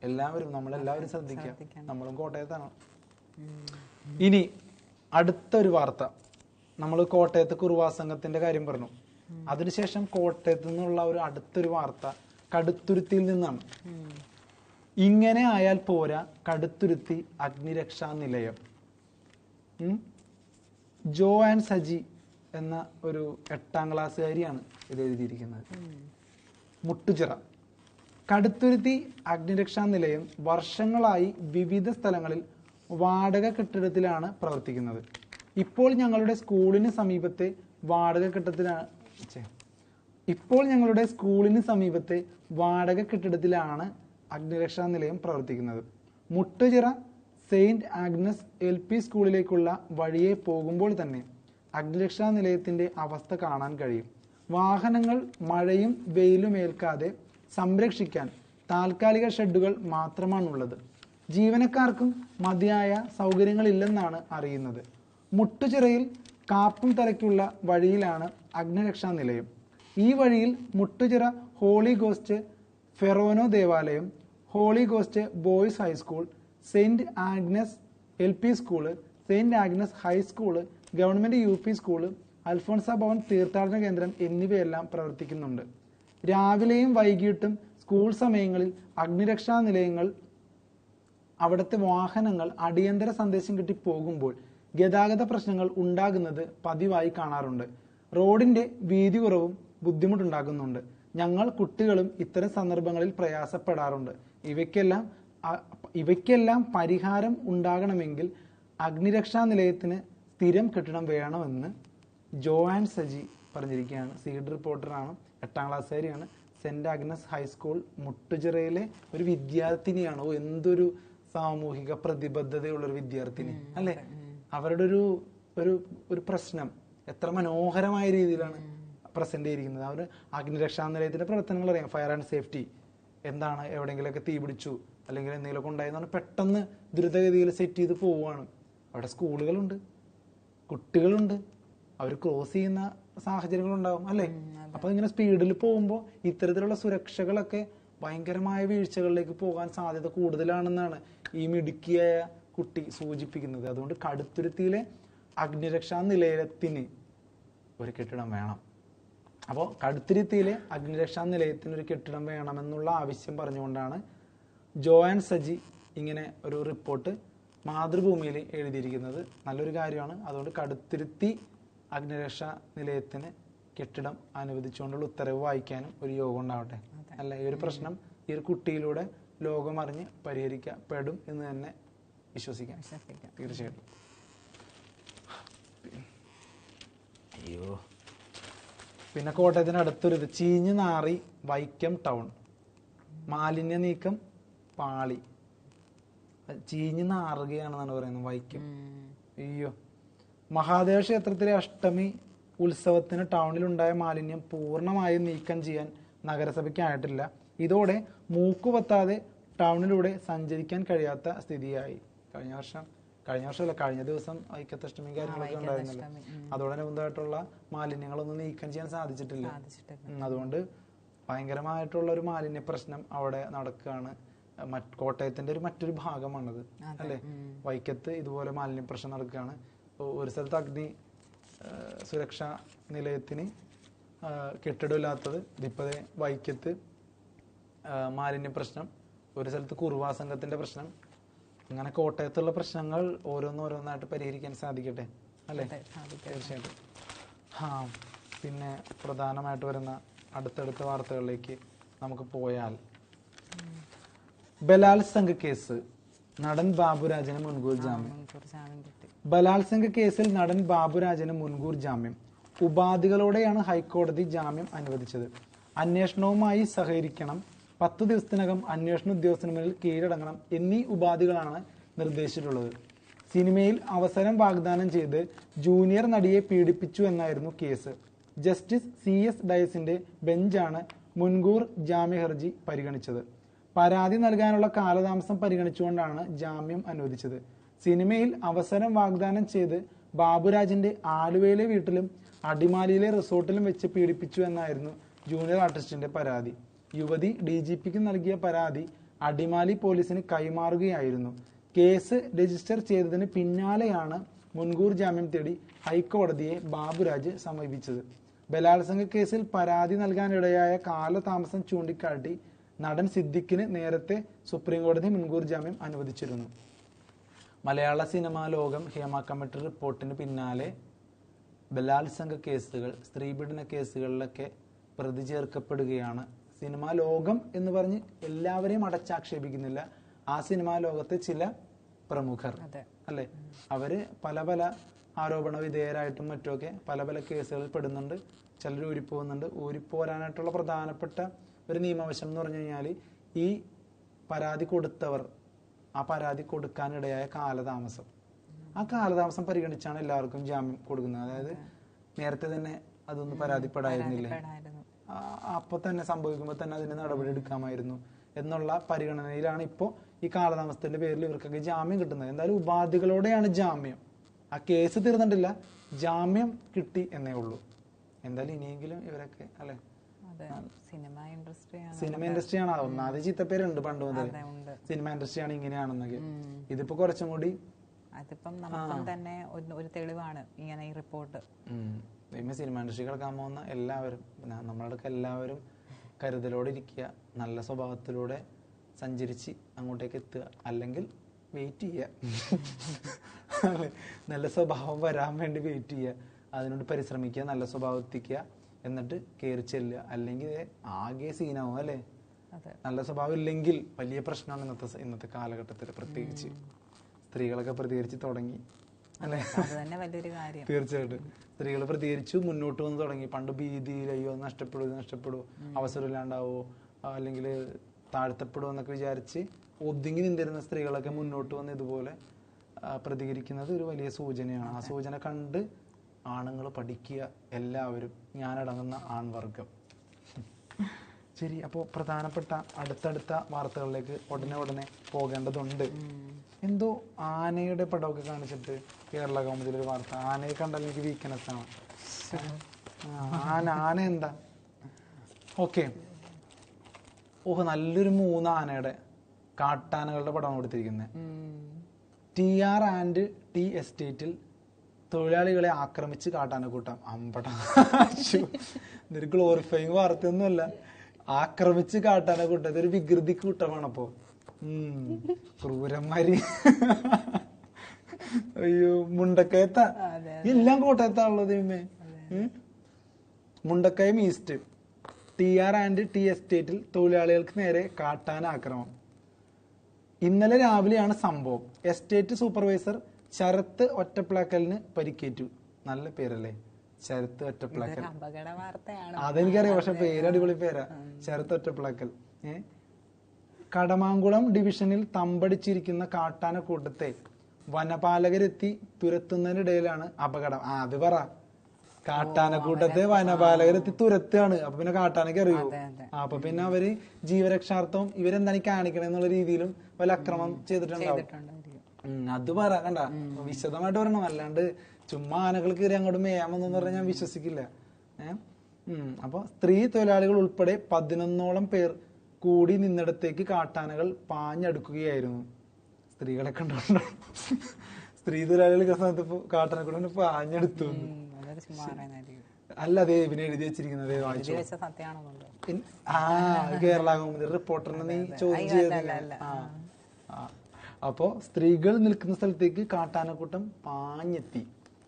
എല്ലാവരും നമ്മളെല്ലാവരും ശ്രദ്ധിക്കുക. നമ്മളും കോട്ടയത്താണ്. ഇനി അടുത്തൊരു വാർത്ത. നമ്മൾ കോട്ടയത്ത് കുറുവാ സംഘത്തിന്റെ കാര്യം പറഞ്ഞു. അതിനുശേഷം കോട്ടയത്ത് നിന്നുള്ള ഒരു അടുത്തൊരു വാർത്ത കടുത്തുരുത്തിയിൽ നിന്നാണ്. ഇങ്ങനെ ആയാൽ പോരാ, കടുത്തുരുത്തി അഗ്നിരക്ഷാ നിലയം. ജോ ആൻഡ് സജി എന്ന ഒരു 8ാം ക്ലാസ്സുകാരിയാണ് ഇത് എഴുതിയിരിക്കുന്നത്. മുട്ടുചിറ കടുത്തുരുത്തി അഗ്നിരക്ഷാ നിലയം വർഷങ്ങളായി വിവിധ സ്ഥലങ്ങളിൽ വാടക കെട്ടിടത്തിലാണ് പ്രവർത്തിക്കുന്നത്. ഇപ്പോൾ ഞങ്ങളുടെ സ്കൂളിന് സമീപത്തെ വാടക കെട്ടിടത്തിലാണ് അഗ്നിരക്ഷാ നിലയം പ്രവർത്തിക്കുന്നത്. മുട്ടുചിറ സെയിന്റ് ആഗ്നസ് LP സ്കൂളിലേക്കുള്ള വഴിയെ പോകുമ്പോൾ തന്നെ അഗ്നിരക്ഷാ നിലയത്തിന്റെ അവസ്ഥ കാണാൻ കഴിയും. വാഹനങ്ങൾ മഴയും വെയിലും ഏൽക്കാതെ സംരക്ഷിക്കാൻ താൽക്കാലിക ഷെഡുകൾ മാത്രമാണുള്ളത്. ജീവനക്കാർക്കും മതിയായ സൗകര്യങ്ങളില്ലെന്നാണ് അറിയുന്നത്. മുട്ടുചിറയിൽ കാപ്പും തലയ്ക്കുള്ള വഴിയിലാണ് അഗ്നിരക്ഷാ നിലയം. ഈ വഴിയിൽ മുട്ടുചിറ ഹോളി ഗോസ്റ്റ് ഫെറോനോ ദേവാലയം, holy ghost boys high school, saint Agnes LP school, saint Agnes high school, government UP school, Alphonsa Bhavan തീർത്ഥാടന കേന്ദ്രം എന്നിവയെല്ലാം പ്രവർത്തിക്കുന്നുണ്ട്. രാവിലെയും വൈകിട്ടും സ്കൂൾ സമയങ്ങളിൽ അഗ്നിരക്ഷാ നിലയങ്ങൾ അവിടുത്തെ വാഹനങ്ങൾ അടിയന്തര സന്ദേശം കിട്ടി പോകുമ്പോൾ ഗതാഗത പ്രശ്നങ്ങൾ ഉണ്ടാകുന്നത് പതിവായി കാണാറുണ്ട്. റോഡിന്റെ വീതി കുറവും ബുദ്ധിമുട്ടുണ്ടാകുന്നുണ്ട്. ഞങ്ങൾ കുട്ടികളും ഇത്തരം സന്ദർഭങ്ങളിൽ പ്രയാസപ്പെടാറുണ്ട്. ഇവയ്ക്കെല്ലാം പരിഹാരം ഉണ്ടാകണമെങ്കിൽ അഗ്നിരക്ഷാ നിലയത്തിന് സ്ഥിരം കെട്ടിടം വേണമെന്ന് ജോ ആൻഡ് സജി പറഞ്ഞിരിക്കുകയാണ്. സീഡ് റിപ്പോർട്ടറാണ്, 8ാം ക്ലാസ്സുകാരിയാണ്, സെന്റ് ആഗ്നസ് ഹൈസ്കൂൾ മുട്ടുചിറയിലെ ഒരു വിദ്യാർത്ഥിനിയാണ്. എന്തൊരു സാമൂഹിക പ്രതിബദ്ധതയുള്ളൊരു വിദ്യാർത്ഥിനി അല്ലെ? അവരുടെ ഒരു പ്രശ്നം എത്ര മനോഹരമായ രീതിയിലാണ് പ്രസന്റ് ചെയ്തിരിക്കുന്നത്. അവർ അഗ്നിരക്ഷാ നിലയത്തിന്റെ പ്രവർത്തനങ്ങൾ അറിയാം. ഫയർ ആൻഡ് സേഫ്റ്റി എന്താണ്, എവിടെയെങ്കിലുമൊക്കെ തീ പിടിച്ചു അല്ലെങ്കിൽ എന്തെങ്കിലുമൊക്കെ ഉണ്ടായെന്ന് പെട്ടെന്ന് ദ്രുതഗതിയിൽ സെറ്റ് ചെയ്ത് പോവുകയാണ്. അവിടെ സ്കൂളുകളുണ്ട്, കുട്ടികളുണ്ട്, അവർ ക്രോസ് ചെയ്യുന്ന സാഹചര്യങ്ങളുണ്ടാവും അല്ലേ? അപ്പൊ ഇങ്ങനെ സ്പീഡിൽ പോകുമ്പോൾ ഇത്തരത്തിലുള്ള സുരക്ഷകളൊക്കെ ഭയങ്കരമായ വീഴ്ചകളിലേക്ക് പോകാൻ സാധ്യത കൂടുതലാണെന്നാണ് ഈ മിടുക്കിയായ കുട്ടി സൂചിപ്പിക്കുന്നത്. അതുകൊണ്ട് കടുത്തുരുത്തിയിലെ അഗ്നിരക്ഷാ നിലയത്തിന് ഒരു കെട്ടിടം വേണം. അപ്പോൾ കടുത്തുരുത്തിയിലെ അഗ്നിരക്ഷാ നിലയത്തിന് ഒരു കെട്ടിടം വേണമെന്നുള്ള ആവശ്യം പറഞ്ഞുകൊണ്ടാണ് ജോയാൻ സജി ഇങ്ങനെ ഒരു റിപ്പോർട്ട് മാതൃഭൂമിയിൽ എഴുതിയിരിക്കുന്നത്. നല്ലൊരു കാര്യമാണ്. അതുകൊണ്ട് കടുത്തുരുത്തി അഗ്നിരക്ഷാ നിലയത്തിന് കെട്ടിടം അനുവദിച്ചുകൊണ്ടുള്ള ഉത്തരവ് വായിക്കാനും ഒരു യോഗം ഉണ്ടാവട്ടെ. അല്ല, ഈ ഒരു പ്രശ്നം ഈ ഒരു കുട്ടിയിലൂടെ ലോകമറിഞ്ഞ് പരിഹരിക്കപ്പെടും എന്ന് തന്നെ വിശ്വസിക്കാം. തീർച്ചയായിട്ടും. അയ്യോ, പിന്നെ കോട്ടയത്തിന് അടുത്തൊരു ചീഞ്ഞ് നാറി വൈക്കം ടൗൺ മാലിന്യ നീക്കം പാളി. ചീഞ്ഞ് നാറുകയാണെന്നാണ് പറയുന്നത് വൈക്കം. അയ്യോ, മഹാദേവ ക്ഷേത്രത്തിലെ അഷ്ടമി ഉത്സവത്തിന് ടൗണിലുണ്ടായ മാലിന്യം പൂർണ്ണമായും നീക്കം ചെയ്യാൻ നഗരസഭയ്ക്കായിട്ടില്ല. ഇതോടെ മൂക്കുപത്താതെ ടൗണിലൂടെ സഞ്ചരിക്കാൻ കഴിയാത്ത സ്ഥിതിയായി. കഴിഞ്ഞ ദിവസം ഐക്യത്തഷ്ടമി കാര്യങ്ങളൊക്കെ ഉണ്ടായിരുന്നല്ലോ. അതോടനുബന്ധമായിട്ടുള്ള മാലിന്യങ്ങളൊന്നും നീക്കം ചെയ്യാൻ സാധിച്ചിട്ടില്ല. അതുകൊണ്ട് ഭയങ്കരമായിട്ടുള്ള ഒരു മാലിന്യ പ്രശ്നം അവിടെ നടക്കുകയാണ്. കോട്ടയത്തിന്റെ മറ്റൊരു ഭാഗമാണത് അല്ലെ. വൈക്കത്ത് ഇതുപോലെ മാലിന്യ പ്രശ്നം നടക്കുകയാണ്. ഒരു സ്ഥലത്ത് അഗ്നി സുരക്ഷാ നിലയത്തിന് കെട്ടിടമില്ലാത്തത്, ഇപ്പതേ വൈക്കത്ത് മാലിന്യ പ്രശ്നം, ഒരു സ്ഥലത്ത് കുറുവാ സംഘത്തിന്റെ പ്രശ്നം. അങ്ങനെ കോട്ടയത്തുള്ള പ്രശ്നങ്ങൾ ഓരോന്നോരോന്നായിട്ട് പരിഹരിക്കാൻ സാധിക്കട്ടെ അല്ലേ? തീർച്ചയായിട്ടും. പിന്നെ പ്രധാനമായിട്ട് വരുന്ന അടുത്തടുത്ത വാർത്തകളിലേക്ക് നമുക്ക് പോയാൽ, ബലാത്സംഗ കേസ് നടൻ ബാബുരാജന് മുൻകൂർ ജാമ്യം. ബലാത്സംഗ കേസിൽ നടൻ ബാബുരാജന് മുൻകൂർ ജാമ്യം. ഉപാധികളോടെയാണ് ഹൈക്കോടതി ജാമ്യം അനുവദിച്ചത്. അന്വേഷണവുമായി സഹകരിക്കണം, 10 ദിവസത്തിനകം അന്വേഷണ ഉദ്യോഗസ്ഥന് മുന്നിൽ കീഴടങ്ങണം എന്നീ ഉപാധികളാണ് നിർദ്ദേശിച്ചിട്ടുള്ളത്. സിനിമയിൽ അവസരം വാഗ്ദാനം ചെയ്ത് ജൂനിയർ നടിയെ പീഡിപ്പിച്ചു എന്നായിരുന്നു കേസ്. ജസ്റ്റിസ് CS ഡയസിന്റെ ബെഞ്ചാണ് മുൻകൂർ ജാമ്യ ഹർജി പരിഗണിച്ചത്. പരാതി നൽകാനുള്ള കാലതാമസം പരിഗണിച്ചുകൊണ്ടാണ് ജാമ്യം അനുവദിച്ചത്. സിനിമയിൽ അവസരം വാഗ്ദാനം ചെയ്ത് ബാബുരാജിന്റെ ആലുവയിലെ വീട്ടിലും അടിമാലിയിലെ റിസോർട്ടിലും വെച്ച് പീഡിപ്പിച്ചു എന്നായിരുന്നു ജൂനിയർ ആർട്ടിസ്റ്റിന്റെ പരാതി. യുവതി DGPക്ക് നൽകിയ പരാതി അടിമാലി പോലീസിന് കൈമാറുകയായിരുന്നു. കേസ് രജിസ്റ്റർ ചെയ്തതിന് പിന്നാലെയാണ് മുൻകൂർ ജാമ്യം തേടി ഹൈക്കോടതിയെ ബാബുരാജ് സമീപിച്ചത്. ബലാത്സംഗ കേസിൽ പരാതി നൽകാനിടയായ കാലതാമസം ചൂണ്ടിക്കാട്ടി നടൻ സിദ്ദിഖിന് നേരത്തെ സുപ്രീം കോടതി മുൻകൂർ ജാമ്യം അനുവദിച്ചിരുന്നു. മലയാള സിനിമാ ലോകം ഹേമ കമ്മിറ്റി റിപ്പോർട്ടിന് പിന്നാലെ ബലാത്സംഗ കേസുകൾ, സ്ത്രീപീഡന കേസുകളിലൊക്കെ പ്രതി ചേർക്കപ്പെടുകയാണ്. സിനിമാ ലോകം എന്ന് പറഞ്ഞ് എല്ലാവരെയും അടച്ചാക്ഷേപിക്കുന്നില്ല. ആ സിനിമാ ലോകത്തെ ചില പ്രമുഖർ അല്ലെ, അവര് പല പല ആരോപണ വിധേയരായിട്ടും മറ്റുമൊക്കെ പല പല കേസുകളിൽ പെടുന്നുണ്ട്. ചിലർ ഊരിപ്പോകുന്നുണ്ട്. ഊരിപ്പോരാനായിട്ടുള്ള പ്രധാനപ്പെട്ട ഒരു നിയമവശം എന്ന് പറഞ്ഞു കഴിഞ്ഞാൽ, ഈ പരാതി കൊടുത്തവർ ആ പരാതി കൊടുക്കാനിടയായ കാലതാമസം, ആ കാലതാമസം പരിഗണിച്ചാണ് എല്ലാവർക്കും ജാമ്യം കൊടുക്കുന്നത്. അതായത് നേരത്തെ തന്നെ അതൊന്ന് പരാതിപ്പെടായിരുന്നില്ലേ, അപ്പൊ തന്നെ സംഭവിക്കുമ്പോൾ തന്നെ അതിന് നടപടി എടുക്കാമായിരുന്നു എന്നുള്ള പരിഗണനയിലാണ് ഇപ്പോൾ ഈ കാലതാമസത്തിന്റെ പേരിൽ ഇവർക്കൊക്കെ ജാമ്യം കിട്ടുന്നത്. എന്തായാലും ഉപാധികളോടെയാണ് ജാമ്യം. ആ കേസ് തീർന്നിട്ടില്ല, ജാമ്യം കിട്ടി എന്നേ ഉള്ളൂ. എന്തായാലും ഇനിയെങ്കിലും ഇവരൊക്കെ അല്ലെ, സിനിമ ഇൻഡസ്ട്രിയാണ് ഒന്നാമത് ചീത്തപ്പേരുണ്ട് പണ്ട് മുതൽ, സിനിമ ഇൻഡസ്ട്രിയാണ് ഇങ്ങനെയാണെന്നൊക്കെ. ഇതിപ്പോ കുറച്ചും കൂടി തന്നെ ഒരു തെളിവാണ് ഇങ്ങനെ ഈ റിപ്പോർട്ട്. സിനിമ ഇൻഡസ്ട്രി കിടക്കാൻ പോകുന്ന എല്ലാവരും, നമ്മളടക്കം എല്ലാവരും കരുതലോടെ ഇരിക്കുക, നല്ല സ്വഭാവത്തിലൂടെ സഞ്ചരിച്ച് അങ്ങോട്ടേക്ക് എത്തുക, അല്ലെങ്കിൽ വെയിറ്റ് ചെയ്യുക. നല്ല സ്വഭാവം വരാൻ വേണ്ടി വെയിറ്റ് ചെയ്യുക, അതിനോട് പരിശ്രമിക്കുക, നല്ല സ്വഭാവം എത്തിക്കുക, എന്നിട്ട് കയറി ചെല്ലുക. അല്ലെങ്കിൽ ആകെ സീനാവും അല്ലേ. നല്ല സ്വഭാവം ഇല്ലെങ്കിൽ വലിയ പ്രശ്നമാണ് ഇന്നത്തെ കാലഘട്ടത്തിൽ. പ്രത്യേകിച്ച് സ്ത്രീകളൊക്കെ പ്രതികരിച്ച് തുടങ്ങി അല്ലെ. തീർച്ചയായിട്ടും സ്ത്രീകൾ പ്രതികരിച്ചു മുന്നോട്ട് വന്ന് തുടങ്ങി. പണ്ട് ഭീതിയിൽ അയ്യോ നഷ്ടപ്പെടുമോ, അവസരം ഇല്ലാണ്ടാവോ, അല്ലെങ്കിൽ താഴ്ത്തപ്പെടുമോ എന്നൊക്കെ വിചാരിച്ച് ഒതുങ്ങി നിന്നിരുന്ന സ്ത്രീകളൊക്കെ മുന്നോട്ട് വന്ന് ഇതുപോലെ പ്രതികരിക്കുന്നത് ഒരു വലിയ സൂചനയാണ്. ആ സൂചന കണ്ട് ആണുങ്ങൾ പഠിക്കുക, എല്ലാവരും, ഞാനടങ്ങുന്ന ആൺവർഗം. ശരി, അപ്പോൾ പ്രധാനപ്പെട്ട അടുത്തടുത്ത വാർത്തകളിലേക്ക് ഉടനെ പോകേണ്ടതുണ്ട്. എന്തോ ആനയുടെ പടമൊക്കെ കാണിച്ചിട്ട് കേരള കൗമുദിയിലൊരു വാർത്ത, ആനയെ കണ്ടാൽ എനിക്ക് വീക്ക്നെസ് ആണ്. ആന എന്താ? ഓക്കെ. ഓഹ്, നല്ലൊരു 3 ആനയുടെ കാട്ടാനകളുടെ പടമാണ് കൊടുത്തിരിക്കുന്നത്. TR&T എസ്റ്റേറ്റിൽ തൊഴിലാളികളെ ആക്രമിച്ച് കാട്ടാനക്കൂട്ടം. അമ്പട, ഇതൊരു ഗ്ലോറിഫൈങ് വാർത്തയൊന്നുമല്ല. ആക്രമിച്ച് കാട്ടാനക്കൂട്ടം, ഇതൊരു വികൃതി കൂട്ടമാണ്. അപ്പോ ക്രൂരന്മാര്. അയ്യോ, മുണ്ടക്കയത്ത എല്ലാം കോട്ടയത്താണുള്ളത്. മുണ്ടക്കയം ഈസ്റ്റ് TR&T എസ്റ്റേറ്റിൽ തൊഴിലാളികൾക്ക് നേരെ കാട്ടാന ആക്രമണം. ഇന്നലെ രാവിലെയാണ് സംഭവം. എസ്റ്റേറ്റ് സൂപ്പർവൈസർ ശരത്ത് ഒറ്റപ്ലാക്കലിന് പരിക്കേറ്റു. നല്ല പേരല്ലേ, ശരത്ത് ഒറ്റപ്ലാക്കൽ. അതെനിക്കറിയാം, പക്ഷെ പേര് അടിപൊളി പേരാ, ശരത്ത് ഒറ്റപ്ലാക്കൽ. കടമാങ്കുളം ഡിവിഷനിൽ തമ്പടിച്ചിരിക്കുന്ന കാട്ടാനക്കൂട്ടത്തെ വനപാലകരെത്തി തുരത്തുന്നതിനിടയിലാണ് അപകടം. അത് പറ, കാട്ടാനക്കൂട്ടത്തെ വനപാലകരെത്തി തുരത്തുകയാണ്. അപ്പൊ പിന്നെ കാട്ടാനക്ക് അറിയൂ. അപ്പൊ പിന്നെ അവര് ജീവരക്ഷാർത്ഥം ഇവരെന്താണ് കാണിക്കണെന്നുള്ള രീതിയിലും വല്ല അക്രമം ചെയ്തിട്ടുണ്ടാവും. അത് പറ, കണ്ട, വിശദമായിട്ട് പറയണം. അല്ലാണ്ട് ചുമ്മാ ആനകൾ കയറി അങ്ങോട്ട് മേയാമെന്ന് പറഞ്ഞാൽ ഞാൻ വിശ്വസിക്കില്ല. അപ്പൊ സ്ത്രീ തൊഴിലാളികൾ ഉൾപ്പെടെ 11ഓളം പേർ കൂടി നിന്നിടത്തേക്ക് കാട്ടാനകൾ പാഞ്ഞടുക്കുകയായിരുന്നു. സ്ത്രീകളെ കണ്ടോണ്ടോ? സ്ത്രീ തൊഴിലാളികൾ സമയത്ത് കാട്ടാനക്കൂടെ പാഞ്ഞെടുത്തു. അല്ല, അതേ പിന്നെ എഴുതി വെച്ചിരിക്കുന്നത് കേരള കൗമുദി റിപ്പോർട്ടറിനെ നീ ചോദ്യം ചെയ്തില്ല. അപ്പോ സ്ത്രീകൾ നിൽക്കുന്ന സ്ഥലത്തേക്ക് കാട്ടാനക്കൂട്ടം പാഞ്ഞെത്തി.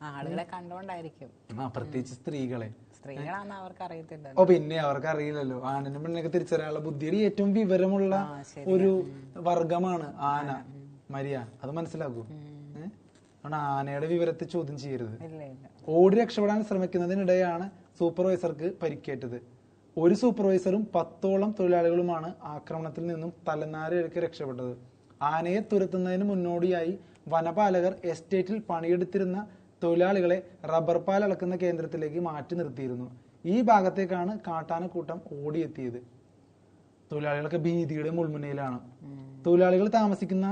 ആളുകളെ കണ്ടോണ്ടായിരിക്കും, പ്രത്യേകിച്ച് സ്ത്രീകളെ. സ്ത്രീകളാണെന്ന് അവർക്ക് അറിയത്തില്ല. ഓ, പിന്നെ അവർക്ക് അറിയില്ലല്ലോ. ആണിനും പെണ്ണിനൊക്കെ തിരിച്ചറിയാനുള്ള ബുദ്ധിയിൽ ഏറ്റവും വിവരമുള്ള ഒരു വർഗമാണ് ആന. മരിയ, അത് മനസ്സിലാക്കൂ. ആനയുടെ വിവരത്തെ ചോദ്യം ചെയ്യരുത്. ഓടി രക്ഷപ്പെടാൻ ശ്രമിക്കുന്നതിനിടെയാണ് സൂപ്പർവൈസർക്ക് പരിക്കേറ്റത്. ഒരു സൂപ്പർവൈസറും 10ഓളം തൊഴിലാളികളുമാണ് ആക്രമണത്തിൽ നിന്നും തലനാരിഴയ്ക്ക് രക്ഷപ്പെട്ടത്. ആനയെ തുരത്തുന്നതിന് മുന്നോടിയായി വനപാലകർ എസ്റ്റേറ്റിൽ പണിയെടുത്തിരുന്ന തൊഴിലാളികളെ റബ്ബർ പാൽ അളക്കുന്ന കേന്ദ്രത്തിലേക്ക് മാറ്റി നിർത്തിയിരുന്നു. ഈ ഭാഗത്തേക്കാണ് കാട്ടാനക്കൂട്ടം ഓടിയെത്തിയത്. തൊഴിലാളികളൊക്കെ ഭീതിയുടെ മുൾമുനയിലാണ്. തൊഴിലാളികൾ താമസിക്കുന്ന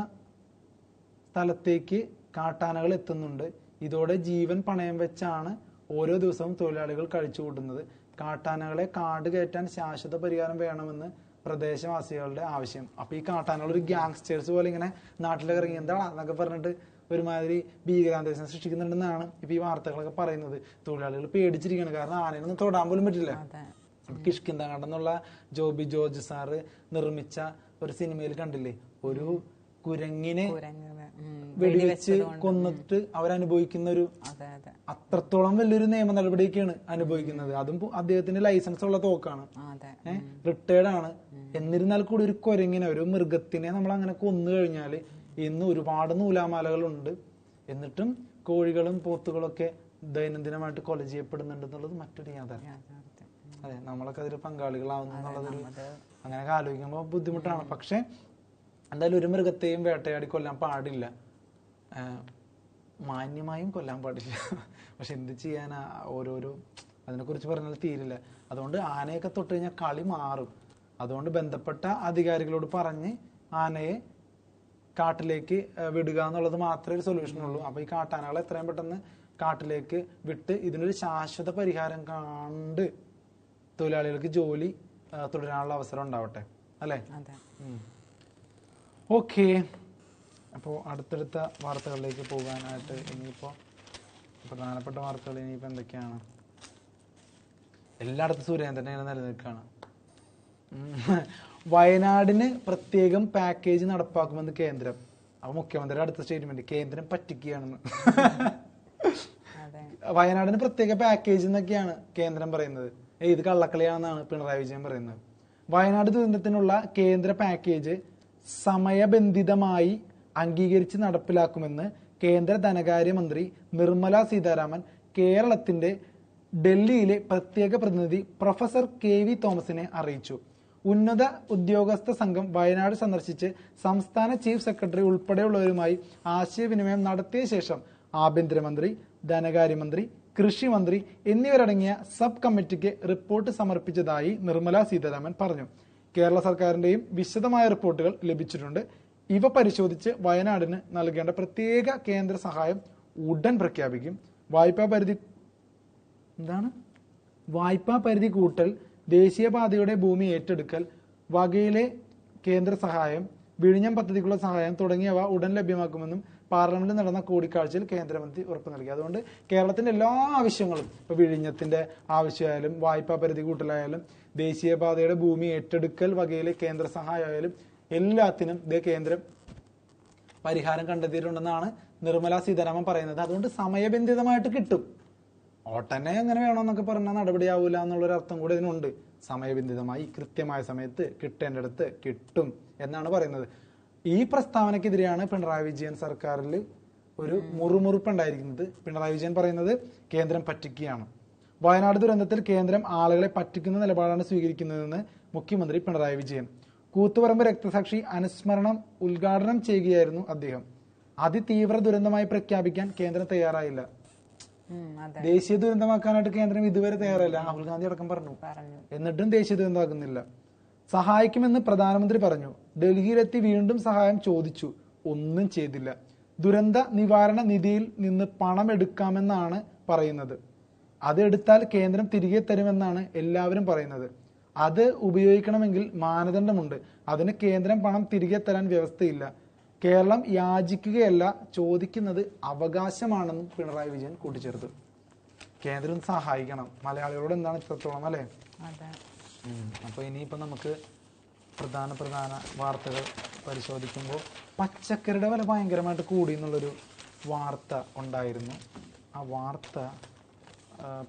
സ്ഥലത്തേക്ക് കാട്ടാനകൾ എത്തുന്നുണ്ട്. ഇതോടെ ജീവൻ പണയം വെച്ചാണ് ഓരോ ദിവസവും തൊഴിലാളികൾ കഴിച്ചു കൂട്ടുന്നത്. കാട്ടാനകളെ കാട് കയറ്റാൻ ശാശ്വത പരിഹാരം വേണമെന്ന് പ്രദേശവാസികളുടെ ആവശ്യം. അപ്പൊ ഈ കാട്ടാനകൾ ഒരു ഗ്യാങ്സ്റ്റേഴ്സ് പോലെ ഇങ്ങനെ നാട്ടിലൊക്കെ ഇറങ്ങി എന്താണെന്നൊക്കെ പറഞ്ഞിട്ട് ഒരുമാതിരി ഭീകരാന്തരീക്ഷം സൃഷ്ടിക്കുന്നുണ്ടെന്നാണ് ഇപ്പൊ ഈ വാർത്തകളൊക്കെ പറയുന്നത്. തൊഴിലാളികൾ പേടിച്ചിരിക്കുകയാണ്, കാരണം ആനയൊന്നും തൊടാൻ പോലും പറ്റില്ല. കിഷ്കിന്താകണ്ടെന്നുള്ള ജോബി ജോർജ് സാറ് നിർമ്മിച്ച ഒരു സിനിമയിൽ കണ്ടില്ലേ, ഒരു കുരങ്ങിനെ വെടിവെച്ച് കൊന്നിട്ട് അവരനുഭവിക്കുന്ന ഒരു അത്രത്തോളം വലിയൊരു നിയമ നടപടിയൊക്കെയാണ് അനുഭവിക്കുന്നത്. അതും അദ്ദേഹത്തിന്റെ ലൈസൻസ് ഉള്ള തോക്കാണ്, റിട്ടയർഡ് ആണ്. എന്നിരുന്നാൽ കൂടി ഒരു കുരങ്ങിനെ, ഒരു മൃഗത്തിനെ നമ്മൾ അങ്ങനെ കൊന്നു കഴിഞ്ഞാല് ഇന്ന് ഒരുപാട് നൂലാമാലകളുണ്ട്. എന്നിട്ടും കോഴികളും പോത്തുകളും ഒക്കെ ദൈനംദിനമായിട്ട് കൊല ചെയ്യപ്പെടുന്നുണ്ട് എന്നുള്ളത് മറ്റൊരു യാഥാർത്ഥ്യം. അതെ, നമ്മളൊക്കെ അതിൽ പങ്കാളികളാവുന്നു എന്നുള്ളതൊരു അങ്ങനെയൊക്കെ ആലോചിക്കുമ്പോൾ ബുദ്ധിമുട്ടാണ്. പക്ഷെ എന്തായാലും ഒരു മൃഗത്തെയും വേട്ടയാടി കൊല്ലാൻ പാടില്ല, മാന്യമായും കൊല്ലാൻ പാടില്ല. പക്ഷെ എന്ത് ചെയ്യാനാ, ഓരോരോ അതിനെക്കുറിച്ച് പറഞ്ഞാൽ തീരില്ല. അതുകൊണ്ട് ആനയൊക്കെ തൊട്ട് കഴിഞ്ഞാൽ കളി മാറും. അതുകൊണ്ട് ബന്ധപ്പെട്ട അധികാരികളോട് പറഞ്ഞ് ആനയെ കാട്ടിലേക്ക് വിടുക എന്നുള്ളത് മാത്രമേ ഒരു സൊല്യൂഷൻ ഉള്ളൂ. അപ്പൊ ഈ കാട്ടാനകളെ എത്രയും പെട്ടെന്ന് കാട്ടിലേക്ക് വിട്ട് ഇതിനൊരു ശാശ്വത പരിഹാരം കണ്ട് തൊഴിലാളികൾക്ക് ജോലി തുടരാനുള്ള അവസരം ഉണ്ടാവട്ടെ, അല്ലേ? ഓക്കെ. അപ്പോൾ അടുത്തടുത്ത വാർത്തകളിലേക്ക് പോകാനായിട്ട് ഇനിയിപ്പോൾ പ്രധാനപ്പെട്ട വാർത്തകൾ ഇനിയിപ്പോൾ എന്തൊക്കെയാണ്? എല്ലായിടത്തും സുരേന്ദ്രനെ നിലനിൽക്കുകയാണ്. വയനാടിന് പ്രത്യേകം പാക്കേജ് നടപ്പാക്കുമെന്ന് കേന്ദ്രം. അപ്പൊ മുഖ്യമന്ത്രിയുടെ അടുത്ത സ്റ്റേറ്റ്മെന്റ്, കേന്ദ്രം പറ്റിക്കുകയാണെന്ന്. വയനാടിന് പ്രത്യേക പാക്കേജ് എന്നൊക്കെയാണ് കേന്ദ്രം പറയുന്നത്. ഇത് കള്ളക്കളിയാണെന്നാണ് പിണറായി വിജയൻ പറയുന്നത്. വയനാട് ദുരന്തത്തിനുള്ള കേന്ദ്ര പാക്കേജ് സമയബന്ധിതമായി അംഗീകരിച്ച് നടപ്പിലാക്കുമെന്ന് കേന്ദ്ര ധനകാര്യമന്ത്രി നിർമ്മല സീതാരാമൻ കേരളത്തിന്റെ ഡൽഹിയിലെ പ്രത്യേക പ്രതിനിധി പ്രൊഫസർ KV തോമസിനെ അറിയിച്ചു. ഉന്നത ഉദ്യോഗസ്ഥ സംഘം വയനാട് സന്ദർശിച്ച് സംസ്ഥാന ചീഫ് സെക്രട്ടറി ഉൾപ്പെടെയുള്ളവരുമായി ആശയവിനിമയം നടത്തിയ ശേഷം ആഭ്യന്തരമന്ത്രി, ധനകാര്യമന്ത്രി, കൃഷിമന്ത്രി എന്നിവരടങ്ങിയ സബ് കമ്മിറ്റിക്ക് റിപ്പോർട്ട് സമർപ്പിച്ചതായി നിർമ്മല സീതാരാമൻ പറഞ്ഞു. കേരള സർക്കാരിന്റെയും വിശദമായ റിപ്പോർട്ടുകൾ ലഭിച്ചിട്ടുണ്ട്. ഇവ പരിശോധിച്ച് വയനാടിന് നൽകേണ്ട പ്രത്യേക കേന്ദ്ര സഹായം ഉടൻ പ്രഖ്യാപിക്കും. വായ്പാ പരിധി വായ്പാ പരിധി കൂട്ടൽ, ദേശീയപാതയുടെ ഭൂമി ഏറ്റെടുക്കൽ, വകയിലെ കേന്ദ്ര സഹായം, വിഴിഞ്ഞം പദ്ധതിക്കുള്ള സഹായം തുടങ്ങിയവ ഉടൻ ലഭ്യമാക്കുമെന്നും പാർലമെന്റിൽ നടന്ന കൂടിക്കാഴ്ചയിൽ കേന്ദ്രമന്ത്രി ഉറപ്പു നൽകി. അതുകൊണ്ട് കേരളത്തിന്റെ എല്ലാ ആവശ്യങ്ങളും, ഇപ്പൊ വിഴിഞ്ഞത്തിന്റെ ആവശ്യമായാലും വായ്പാ പരിധി കൂട്ടലായാലും ദേശീയപാതയുടെ ഭൂമി ഏറ്റെടുക്കൽ വകയിലെ കേന്ദ്ര സഹായമായാലും എല്ലാത്തിനും ഇതേ കേന്ദ്രം പരിഹാരം കണ്ടെത്തിയിട്ടുണ്ടെന്നാണ് നിർമ്മല സീതാരാമൻ പറയുന്നത്. അതുകൊണ്ട് സമയബന്ധിതമായിട്ട് കിട്ടും. ഓട്ടനെ എങ്ങനെ വേണമെന്നൊക്കെ പറഞ്ഞാൽ നടപടിയാവൂല എന്നുള്ളൊരു അർത്ഥം കൂടി ഇതിനുണ്ട്. സമയബന്ധിതമായി കൃത്യമായ സമയത്ത് കിട്ടേണ്ടടുത്ത് കിട്ടും എന്നാണ് പറയുന്നത്. ഈ പ്രസ്താവനയ്ക്കെതിരെയാണ് പിണറായി വിജയൻ സർക്കാരിൽ ഒരു മുറുമുറുപ്പുണ്ടായിരിക്കുന്നത്. പിണറായി വിജയൻ പറയുന്നത് കേന്ദ്രം പറ്റിക്കുകയാണ്. വയനാട് ദുരന്തത്തിൽ കേന്ദ്രം ആളുകളെ പറ്റിക്കുന്ന നിലപാടാണ് സ്വീകരിക്കുന്നതെന്ന് മുഖ്യമന്ത്രി പിണറായി വിജയൻ. കൂത്തുപറമ്പ് രക്തസാക്ഷി അനുസ്മരണം ഉദ്ഘാടനം ചെയ്യുകയായിരുന്നു അദ്ദേഹം. അതിതീവ്ര ദുരന്തമായി പ്രഖ്യാപിക്കാൻ കേന്ദ്രം തയ്യാറായില്ല. ദേശീയ ദുരന്തമാക്കാനായിട്ട് കേന്ദ്രം ഇതുവരെ തയ്യാറായില്ല. രാഹുൽ ഗാന്ധി അടക്കം പറഞ്ഞു. എന്നിട്ടും ദേശീയ ദുരന്തമാക്കുന്നില്ല. സഹായിക്കുമെന്ന് പ്രധാനമന്ത്രി പറഞ്ഞു. ഡൽഹിയിലെത്തി വീണ്ടും സഹായം ചോദിച്ചു. ഒന്നും ചെയ്തില്ല. ദുരന്ത നിവാരണ നിധിയിൽ നിന്ന് പണം എടുക്കാമെന്നാണ് പറയുന്നത്. അതെടുത്താൽ കേന്ദ്രം തിരികെ തരുമെന്നാണ് എല്ലാവരും പറയുന്നത്. അത് ഉപയോഗിക്കണമെങ്കിൽ മാനദണ്ഡമുണ്ട്. അതിന് കേന്ദ്രം പണം തിരികെ തരാൻ വ്യവസ്ഥയില്ല. കേരളം യാചിക്കുകയല്ല, ചോദിക്കുന്നത് അവകാശമാണെന്നും പിണറായി വിജയൻ കൂട്ടിച്ചേർത്തു. കേന്ദ്രം സഹായിക്കണം. മലയാളികളോട് എന്താണ് ഇത്രത്തോളം അല്ലെ? അപ്പൊ ഇനിയിപ്പോ നമുക്ക് പ്രധാന വാർത്തകൾ പരിശോധിക്കുമ്പോൾ പച്ചക്കറിയുടെ വില ഭയങ്കരമായിട്ട് കൂടി എന്നുള്ളൊരു വാർത്ത ഉണ്ടായിരുന്നു. ആ വാർത്ത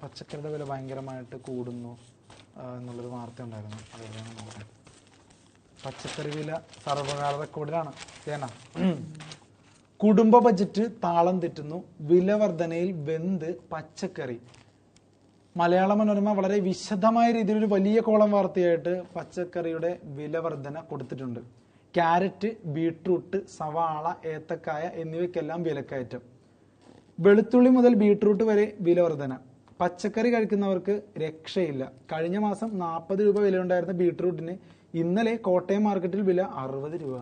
പച്ചക്കറിയുടെ വില ഭയങ്കരമായിട്ട് കൂടുന്നു എന്നുള്ളൊരു വാർത്ത ഉണ്ടായിരുന്നു. അതെവിടെയാണ് നോക്കാം. പച്ചക്കറി വില സർവകാല റെക്കോർഡിലാണ്. കുടുംബ ബജറ്റ് താളം തെറ്റുന്നു, വില വർധനയിൽ വെന്ത് പച്ചക്കറി. മലയാള മനോരമ വളരെ വിശദമായ രീതിയിൽ ഒരു വലിയ കോളം വാർത്തയായിട്ട് പച്ചക്കറിയുടെ വില വർധന കൊടുത്തിട്ടുണ്ട്. ക്യാരറ്റ്, ബീട്രൂട്ട്, സവാള, ഏത്തക്കായ എന്നിവയ്ക്കെല്ലാം വിലക്കയറ്റം. വെളുത്തുള്ളി മുതൽ ബീട്രൂട്ട് വരെ വില വർധന. പച്ചക്കറി കഴിക്കുന്നവർക്ക് രക്ഷയില്ല. കഴിഞ്ഞ മാസം 40 രൂപ വിലയുണ്ടായിരുന്ന ബീട്രൂട്ടിന് ഇന്നലെ കോട്ടയം മാർക്കറ്റിൽ വില 60 രൂപ.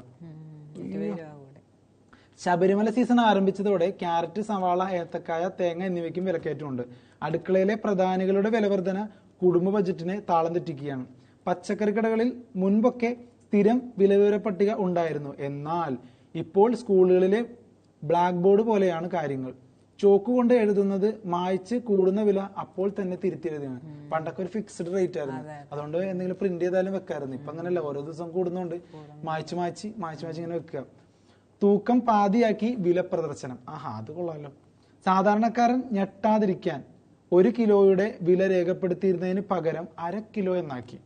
ശബരിമല സീസൺ ആരംഭിച്ചതോടെ ക്യാരറ്റ്, സവാള, ഏത്തക്കായ, തേങ്ങ എന്നിവയ്ക്കും വിലക്കയറ്റമുണ്ട്. അടുക്കളയിലെ പ്രധാനികളുടെ വിലവർധന കുടുംബ ബജറ്റിനെ താളം തെറ്റിക്കുകയാണ്. പച്ചക്കറി കടകളിൽ മുൻപൊക്കെ സ്ഥിരം വിലവിവര പട്ടിക ഉണ്ടായിരുന്നു. എന്നാൽ ഇപ്പോൾ സ്കൂളുകളിലെ ബ്ലാക്ക് ബോർഡ് പോലെയാണ് കാര്യങ്ങൾ. ചോക്ക് കൊണ്ട് എഴുതുന്നത് മായ്ച്ച് കൂടുന്ന വില അപ്പോൾ തന്നെ തിരുത്തിയെഴുതിയാണ്. പണ്ടൊക്കെ ഒരു ഫിക്സ്ഡ് റേറ്റ് ആയിരുന്നു. അതുകൊണ്ട് എന്തെങ്കിലും പ്രിന്റ് ചെയ്താലും വെക്കായിരുന്നു. ഇപ്പൊ അങ്ങനെയല്ല, ഓരോ ദിവസം കൂടുന്നോണ്ട് മായ്ച്ച് ഇങ്ങനെ വെക്കുക. തൂക്കം പാതിയാക്കി വില പ്രദർശനം. അത് കൊള്ളാമല്ലോ. സാധാരണക്കാരൻ ഞെട്ടാതിരിക്കാൻ 1 കിലോയുടെ വില രേഖപ്പെടുത്തിയിരുന്നതിന് പകരം 1/2 കിലോ എന്നാക്കി.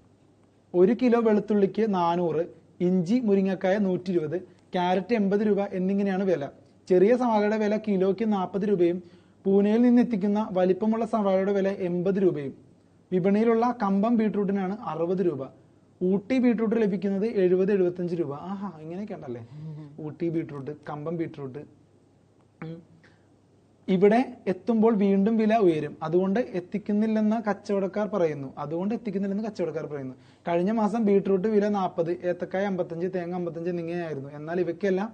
1 കിലോ വെളുത്തുള്ളിക്ക് 400, ഇഞ്ചി മുരിങ്ങക്കായ 120, ക്യാരറ്റ് 80 രൂപ എന്നിങ്ങനെയാണ് വില. ചെറിയ സവാളയുടെ വില കിലോയ്ക്ക് 40 രൂപയും പൂനെയിൽ നിന്ന് എത്തിക്കുന്ന വലിപ്പമുള്ള സവാളയുടെ വില 80 രൂപയും. വിപണിയിലുള്ള കമ്പം ബീട്രൂട്ടിനാണ് 60 രൂപ. ഊട്ടി ബീട്രൂട്ട് ലഭിക്കുന്നത് 70-75 രൂപ. ഇങ്ങനെയൊക്കെ ഉണ്ടല്ലേ. ഊട്ടി ബീട്രൂട്ട്, കമ്പം ബീട്രൂട്ട്. ഇവിടെ എത്തുമ്പോൾ വീണ്ടും വില ഉയരും. അതുകൊണ്ട് എത്തിക്കുന്നില്ലെന്ന് കച്ചവടക്കാർ പറയുന്നു. കഴിഞ്ഞ മാസം ബീട്രൂട്ട് വില 40, ഏത്തക്കായ 55, തേങ്ങ 55 എന്നിങ്ങനെയായിരുന്നു. എന്നാൽ ഇവയ്ക്കെല്ലാം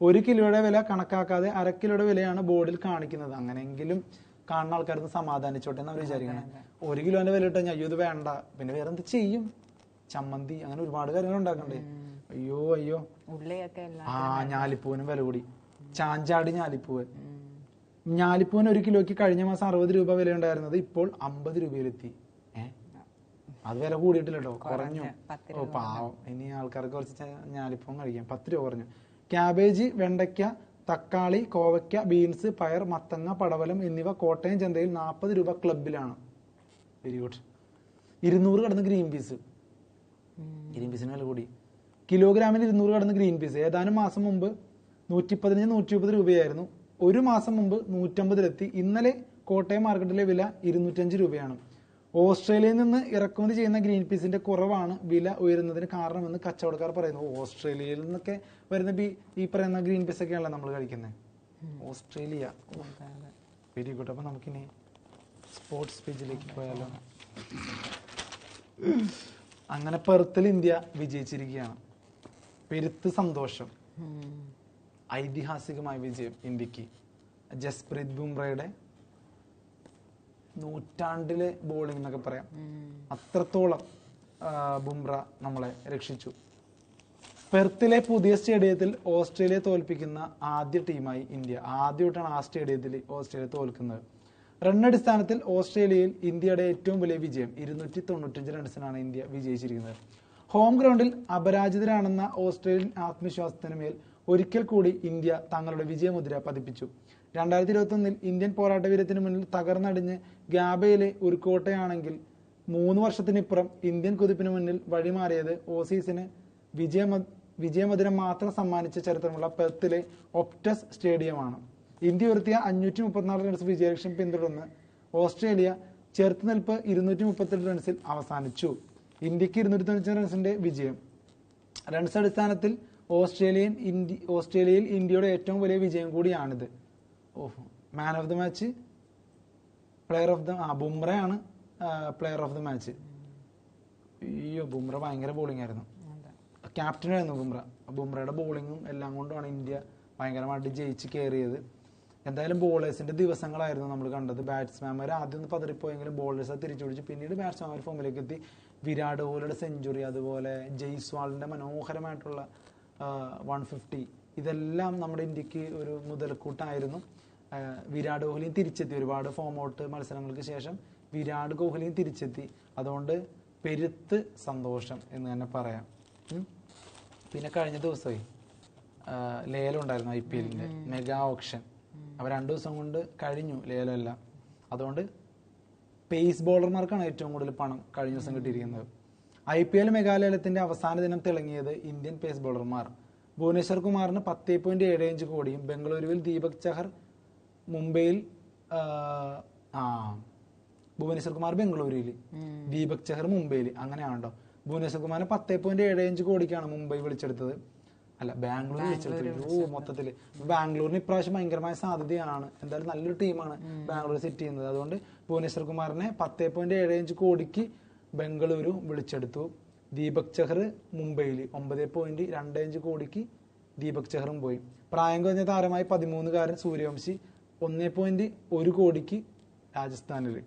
1 കിലോയുടെ വില കണക്കാക്കാതെ 1/2 കിലോയുടെ വിലയാണ് ബോർഡിൽ കാണിക്കുന്നത്. അങ്ങനെയെങ്കിലും കാണുന്ന ആൾക്കാർക്ക് സമാധാനിച്ചോട്ടെ എന്ന് അവർ വിചാരിക്കണം. 1 കിലോന്റെ വില ഇട്ടാൽ അയ്യോ ഇത് വേണ്ട, പിന്നെ വേറെ എന്ത് ചെയ്യും? ചമ്മന്തി, അങ്ങനെ ഒരുപാട് കാര്യങ്ങൾ ഉണ്ടാക്കണ്ടേ. അയ്യോ ഞാലിപ്പൂവിനും വില കൂടി. ചാഞ്ചാടി ഞാലിപ്പൂവിന് 1 കിലോയ്ക്ക് കഴിഞ്ഞ മാസം 60 രൂപ വില ഉണ്ടായിരുന്നത് ഇപ്പോൾ 50 രൂപയിലെത്തി. അത് വില കൂടിയിട്ടില്ല കേട്ടോ, കുറഞ്ഞു. പാവം, ഇനി ആൾക്കാർക്ക് കുറച്ച് ഞാലിപ്പൂവും കഴിക്കാം. 10 രൂപ കുറഞ്ഞു. ക്യാബേജ്, വെണ്ടയ്ക്ക, തക്കാളി, കോവയ്ക്ക, ബീൻസ്, പയർ, മത്തങ്ങ, പടവലം എന്നിവ കോട്ടയം ചന്തയിൽ 40 രൂപ ക്ലബിലാണ്. Very good. 200 കടന്ന് ഗ്രീൻ പീസിന് വില കൂടി. കിലോഗ്രാമിന് 200 കടന്ന് ഗ്രീൻ പീസ്. ഏതാനും മാസം മുമ്പ് 115-130 രൂപയായിരുന്നു. ഒരു മാസം മുമ്പ് 150-ലെത്തി. ഇന്നലെ കോട്ടയം മാർക്കറ്റിലെ വില 205 രൂപയാണ്. ഓസ്ട്രേലിയയിൽ നിന്ന് ഇറക്കുമതി ചെയ്യുന്ന ഗ്രീൻ പീസിന്റെ കുറവാണ് വില ഉയരുന്നതിന് കാരണമെന്ന് കച്ചവടക്കാർ പറയുന്നു. ഓസ്ട്രേലിയയിൽ നിന്നൊക്കെ വരുന്ന ഈ പറയുന്ന ഗ്രീൻ പീസ് ഒക്കെയാണല്ലോ നമ്മൾ കഴിക്കുന്നത്. ഓസ്ട്രേലിയ. Very good. അപ്പൊ നമുക്കിനി സ്പോർട്സ് പേജിലേക്ക് പോയാലോ? അങ്ങനെ പെർത്തിൽ ഇന്ത്യ വിജയിച്ചിരിക്കുകയാണ്. പെരുത്ത് സന്തോഷം. ഐതിഹാസികമായ വിജയം ഇന്ത്യക്ക്. ജസ്പ്രീത് ബുംറയുടെ നൂറ്റാണ്ടിലെ ബോളിംഗ് എന്നൊക്കെ പറയാം. അത്രത്തോളം ബുംറ നമ്മളെ രക്ഷിച്ചു. പെർത്തിലെ പുതിയ സ്റ്റേഡിയത്തിൽ ഓസ്ട്രേലിയ തോൽപ്പിക്കുന്ന ആദ്യ ടീമായി ഇന്ത്യ. ആദ്യമായിട്ടാണ് ആ സ്റ്റേഡിയത്തിൽ ഓസ്ട്രേലിയ തോൽക്കുന്നത്. റണ്ണടിസ്ഥാനത്തിൽ ഓസ്ട്രേലിയയിൽ ഇന്ത്യയുടെ ഏറ്റവും വലിയ വിജയം 295 റൺസിനാണ് ഇന്ത്യ വിജയിച്ചിരിക്കുന്നത്. ഹോം ഗ്രൗണ്ടിൽ അപരാജിതരാണെന്ന ഓസ്ട്രേലിയൻ ആത്മവിശ്വാസത്തിന് മേൽ ഒരിക്കൽ കൂടി ഇന്ത്യ തങ്ങളുടെ വിജയമുദ്ര പതിപ്പിച്ചു. 2021 ഇന്ത്യൻ പോരാട്ടവീര്യത്തിന് മുന്നിൽ തകർന്നടിഞ്ഞ് ഗാബയിലെ ഒരു കോട്ടയാണെങ്കിൽ 3 വർഷത്തിനിപ്പുറം ഇന്ത്യൻ കുതിപ്പിന് മുന്നിൽ വഴിമാറിയത് ഓസീസിന് വിജയമധുരം മാത്രം സമ്മാനിച്ച ചരിത്രമുള്ള പെർത്തിലെ ഒപ്റ്റസ് സ്റ്റേഡിയമാണ്. ഇന്ത്യ ഉയർത്തിയ 534 റൺസ് വിജയലക്ഷ്യം പിന്തുടർന്ന് ഓസ്ട്രേലിയ ചെറുത്തുനിൽപ്പ് 238 റൺസിൽ അവസാനിച്ചു. ഇന്ത്യക്ക് 295 റൺസിന്റെ വിജയം. റൺസ് അടിസ്ഥാനത്തിൽ ഓസ്ട്രേലിയയിൽ ഇന്ത്യയുടെ ഏറ്റവും വലിയ വിജയം കൂടിയാണിത്. മാൻ ഓഫ് ദ മാച്ച്, ബുംറയാണ് പ്ലെയർ ഓഫ് ദ മാച്ച്. അയ്യോ, ബുംറ ഭയങ്കര ബോളിംഗ് ആയിരുന്നു. ക്യാപ്റ്റനായിരുന്നു ബുംറയുടെ ബോളിങ്ങും എല്ലാം കൊണ്ടുമാണ് ഇന്ത്യ ഭയങ്കരമായിട്ട് ജയിച്ച് കയറിയത്. എന്തായാലും ബോളേഴ്സിന്റെ ദിവസങ്ങളായിരുന്നു നമ്മൾ കണ്ടത്. ബാറ്റ്സ്മാൻമാർ ആദ്യം ഒന്ന് പതറിപ്പോയെങ്കിലും ബോളേഴ്സ് അത് തിരിച്ചു പിടിച്ചു. പിന്നീട് ബാറ്റ്സ്മാൻമാർ ഫോമിലേക്ക് എത്തി. വിരാട് കോഹ്ലിയുടെ സെഞ്ചുറി, അതുപോലെ ജയ്സ്വാളിന്റെ മനോഹരമായിട്ടുള്ള 150, ഇതെല്ലാം നമ്മുടെ ഇന്ത്യക്ക് ഒരു മുതൽക്കൂട്ടായിരുന്നു. വിരാട് കോഹ്ലിയും തിരിച്ചെത്തി. ഒരുപാട് ഫോം ഔട്ട് മത്സരങ്ങൾക്ക് ശേഷം വിരാട് കോഹ്ലിയും തിരിച്ചെത്തി. അതുകൊണ്ട് പെരുത്ത് സന്തോഷം എന്ന് തന്നെ പറയാം. പിന്നെ കഴിഞ്ഞ ദിവസമായി ലേലം ഉണ്ടായിരുന്നു, IPLന്റെ മെഗാ ഓപ്ഷൻ. അപ്പോൾ 2 ദിവസം കൊണ്ട് കഴിഞ്ഞു ലേലമെല്ലാം. അതുകൊണ്ട് പേസ് ബോളർമാർക്കാണ് ഏറ്റവും കൂടുതൽ പണം കഴിഞ്ഞ ദിവസം കിട്ടിയിരിക്കുന്നത്. IPL മെഗാലേലത്തിന്റെ അവസാന ദിനം തിളങ്ങിയത് ഇന്ത്യൻ പേസ് ബോളർമാർ. ഭുവനേശ്വർ കുമാറിന് 10.75 കോടിയും, ബംഗളൂരുവിൽ ദീപക് ചഹർ, മുംബൈയിൽ ഭുവനേശ്വർ കുമാർ ബംഗളൂരുവിൽ, ദീപക് ചഹർ മുംബൈയിൽ, അങ്ങനെയാണല്ലോ. ഭുവനേശ്വർ കുമാറിന് 10.75 കോടിക്കാണ് മുംബൈ വിളിച്ചെടുത്തത്. അല്ല, ബാംഗ്ലൂർ വിളിച്ചെടുത്തത്. മൊത്തത്തില് ബാംഗ്ലൂരിന് ഇപ്രാവശ്യം ഭയങ്കരമായ സാധ്യതയാണ്. എന്തായാലും നല്ലൊരു ടീമാണ് ബാംഗ്ലൂർ സെറ്റ് ചെയ്യുന്നത്. അതുകൊണ്ട് ഭുവനേശ്വർ കുമാറിനെ 10.75 കോടിക്ക് ബംഗളൂരു വിളിച്ചെടുത്തു. ദീപക് ചഹർ മുംബൈയിൽ 9.25 കോടിക്ക് ദീപക് ചഹറും പോയി. പ്രായം കുറഞ്ഞ താരമായി 13-കാരൻ സൂര്യവംശി 1.1 കോടിക്ക് രാജസ്ഥാനിൽ.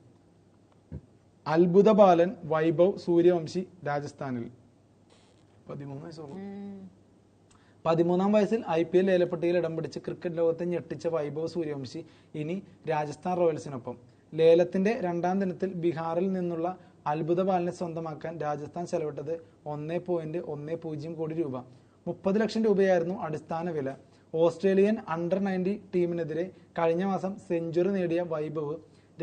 അത്ഭുത ബാലൻ വൈഭവ് സൂര്യവംശി രാജസ്ഥാനിൽ 13 വയസ്സുള്ളൂ. 13-ാം വയസ്സിൽ IPL ലേലപ്പട്ടികയിൽ ഇടം പിടിച്ച് ക്രിക്കറ്റ് ലോകത്തെ ഞെട്ടിച്ച വൈഭവ് സൂര്യവംശി ഇനി രാജസ്ഥാൻ റോയൽസിനൊപ്പം. ലേലത്തിന്റെ 2-ാം ദിനത്തിൽ ബീഹാറിൽ നിന്നുള്ള അത്ഭുത ബാലനെ സ്വന്തമാക്കാൻ രാജസ്ഥാൻ ചെലവിട്ടത് 1.10 കോടി രൂപ. 30 ലക്ഷം രൂപയായിരുന്നു അടിസ്ഥാന വില. ഓസ്ട്രേലിയൻ അണ്ടർ-90 ടീമിനെതിരെ കഴിഞ്ഞ മാസം സെഞ്ചുറി നേടിയ വൈഭവ്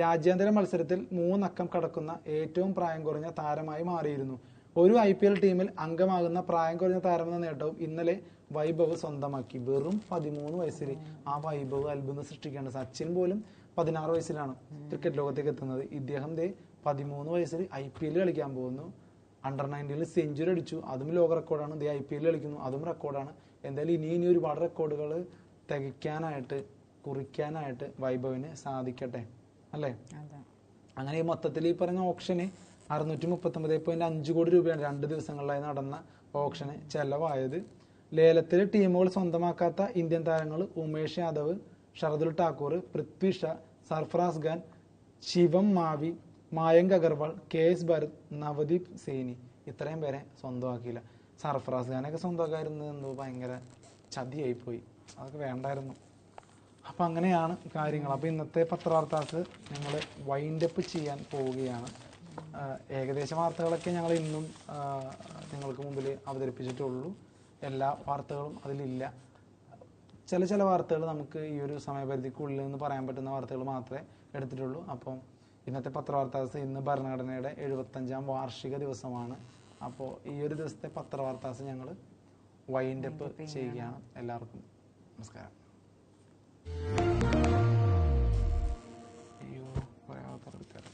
രാജ്യാന്തര മത്സരത്തിൽ 3 അക്കം കടക്കുന്ന ഏറ്റവും പ്രായം കുറഞ്ഞ താരമായി മാറിയിരുന്നു. ഒരു IPL ടീമിൽ അംഗമാകുന്ന പ്രായം കുറഞ്ഞ താരമെന്ന നേട്ടവും ഇന്നലെ വൈഭവ് സ്വന്തമാക്കി. വെറും 13 വയസ്സിൽ ആ വൈഭവ് അത്ഭുതം സൃഷ്ടിക്കുകയാണ്. സച്ചിൻ പോലും 16 വയസ്സിലാണ് ക്രിക്കറ്റ് ലോകത്തേക്ക് എത്തുന്നത്. ഇദ്ദേഹം 13 വയസ്സിൽ IPL കളിക്കാൻ പോകുന്നു. അണ്ടർ-90 സെഞ്ചുറി അടിച്ചു, അതും ലോക റെക്കോർഡാണ്. IPL കളിക്കുന്നു, അതും റെക്കോർഡാണ്. എന്തായാലും ഇനി ഒരുപാട് റെക്കോർഡുകൾ തികയ്ക്കാനായിട്ട്, കുറിക്കാനായിട്ട് വൈഭവിന് സാധിക്കട്ടെ, അല്ലേ? അങ്ങനെ ഈ മൊത്തത്തിൽ ഈ പറഞ്ഞ ഓപ്ഷന് 639.5 കോടി രൂപയാണ് 2 ദിവസങ്ങളിലായി നടന്ന ഓപ്ഷന് ചെലവായത്. ലേലത്തിൽ ടീമുകൾ സ്വന്തമാക്കാത്ത ഇന്ത്യൻ താരങ്ങൾ ഉമേഷ് യാദവ്, ഷർദുൽ ഠാക്കൂർ, പൃഥ്വി ഷാ, സർഫറാസ് ഖാൻ, ശിവം മാവി, മായങ്ക് അഗർവാൾ, KS ഭരത്, നവദീപ് സൈനി, ഇത്രയും പേരെ സ്വന്തമാക്കിയില്ല. സർഫറാസ് ഖാനൊക്കെ സ്വന്തമാക്കായിരുന്നത് എന്തോ ഭയങ്കര ചതിയായിപ്പോയി. അതൊക്കെ വേണ്ടായിരുന്നു. അപ്പം അങ്ങനെയാണ് കാര്യങ്ങൾ. അപ്പോൾ ഇന്നത്തെ പത്രവാർത്താസ് ഞങ്ങൾ വൈൻഡപ്പ് ചെയ്യാൻ പോവുകയാണ്. ഏകദേശ വാർത്തകളൊക്കെ ഞങ്ങൾ ഇന്നും നിങ്ങൾക്ക് മുമ്പിൽ അവതരിപ്പിച്ചിട്ടുള്ളൂ. എല്ലാ വാർത്തകളും അതിലില്ല. ചില വാർത്തകൾ നമുക്ക് ഈ ഒരു സമയപരിധിക്കുള്ളിൽ നിന്ന് പറയാൻ പറ്റുന്ന വാർത്തകൾ മാത്രമേ എടുത്തിട്ടുള്ളൂ. അപ്പം ഇന്നത്തെ പത്രവാർത്താസ്, ഇന്ന് ഭരണഘടനയുടെ 75-ാം വാർഷിക ദിവസമാണ്. അപ്പോൾ ഈ ഒരു ദിവസത്തെ പത്രവാർത്താസ് ഞങ്ങൾ വൈൻഡപ്പ് ചെയ്യുകയാണ്. എല്ലാവർക്കും നമസ്കാരം. അയ്യോ, കുറേ ആൾക്കാർ എടുക്കാറ്.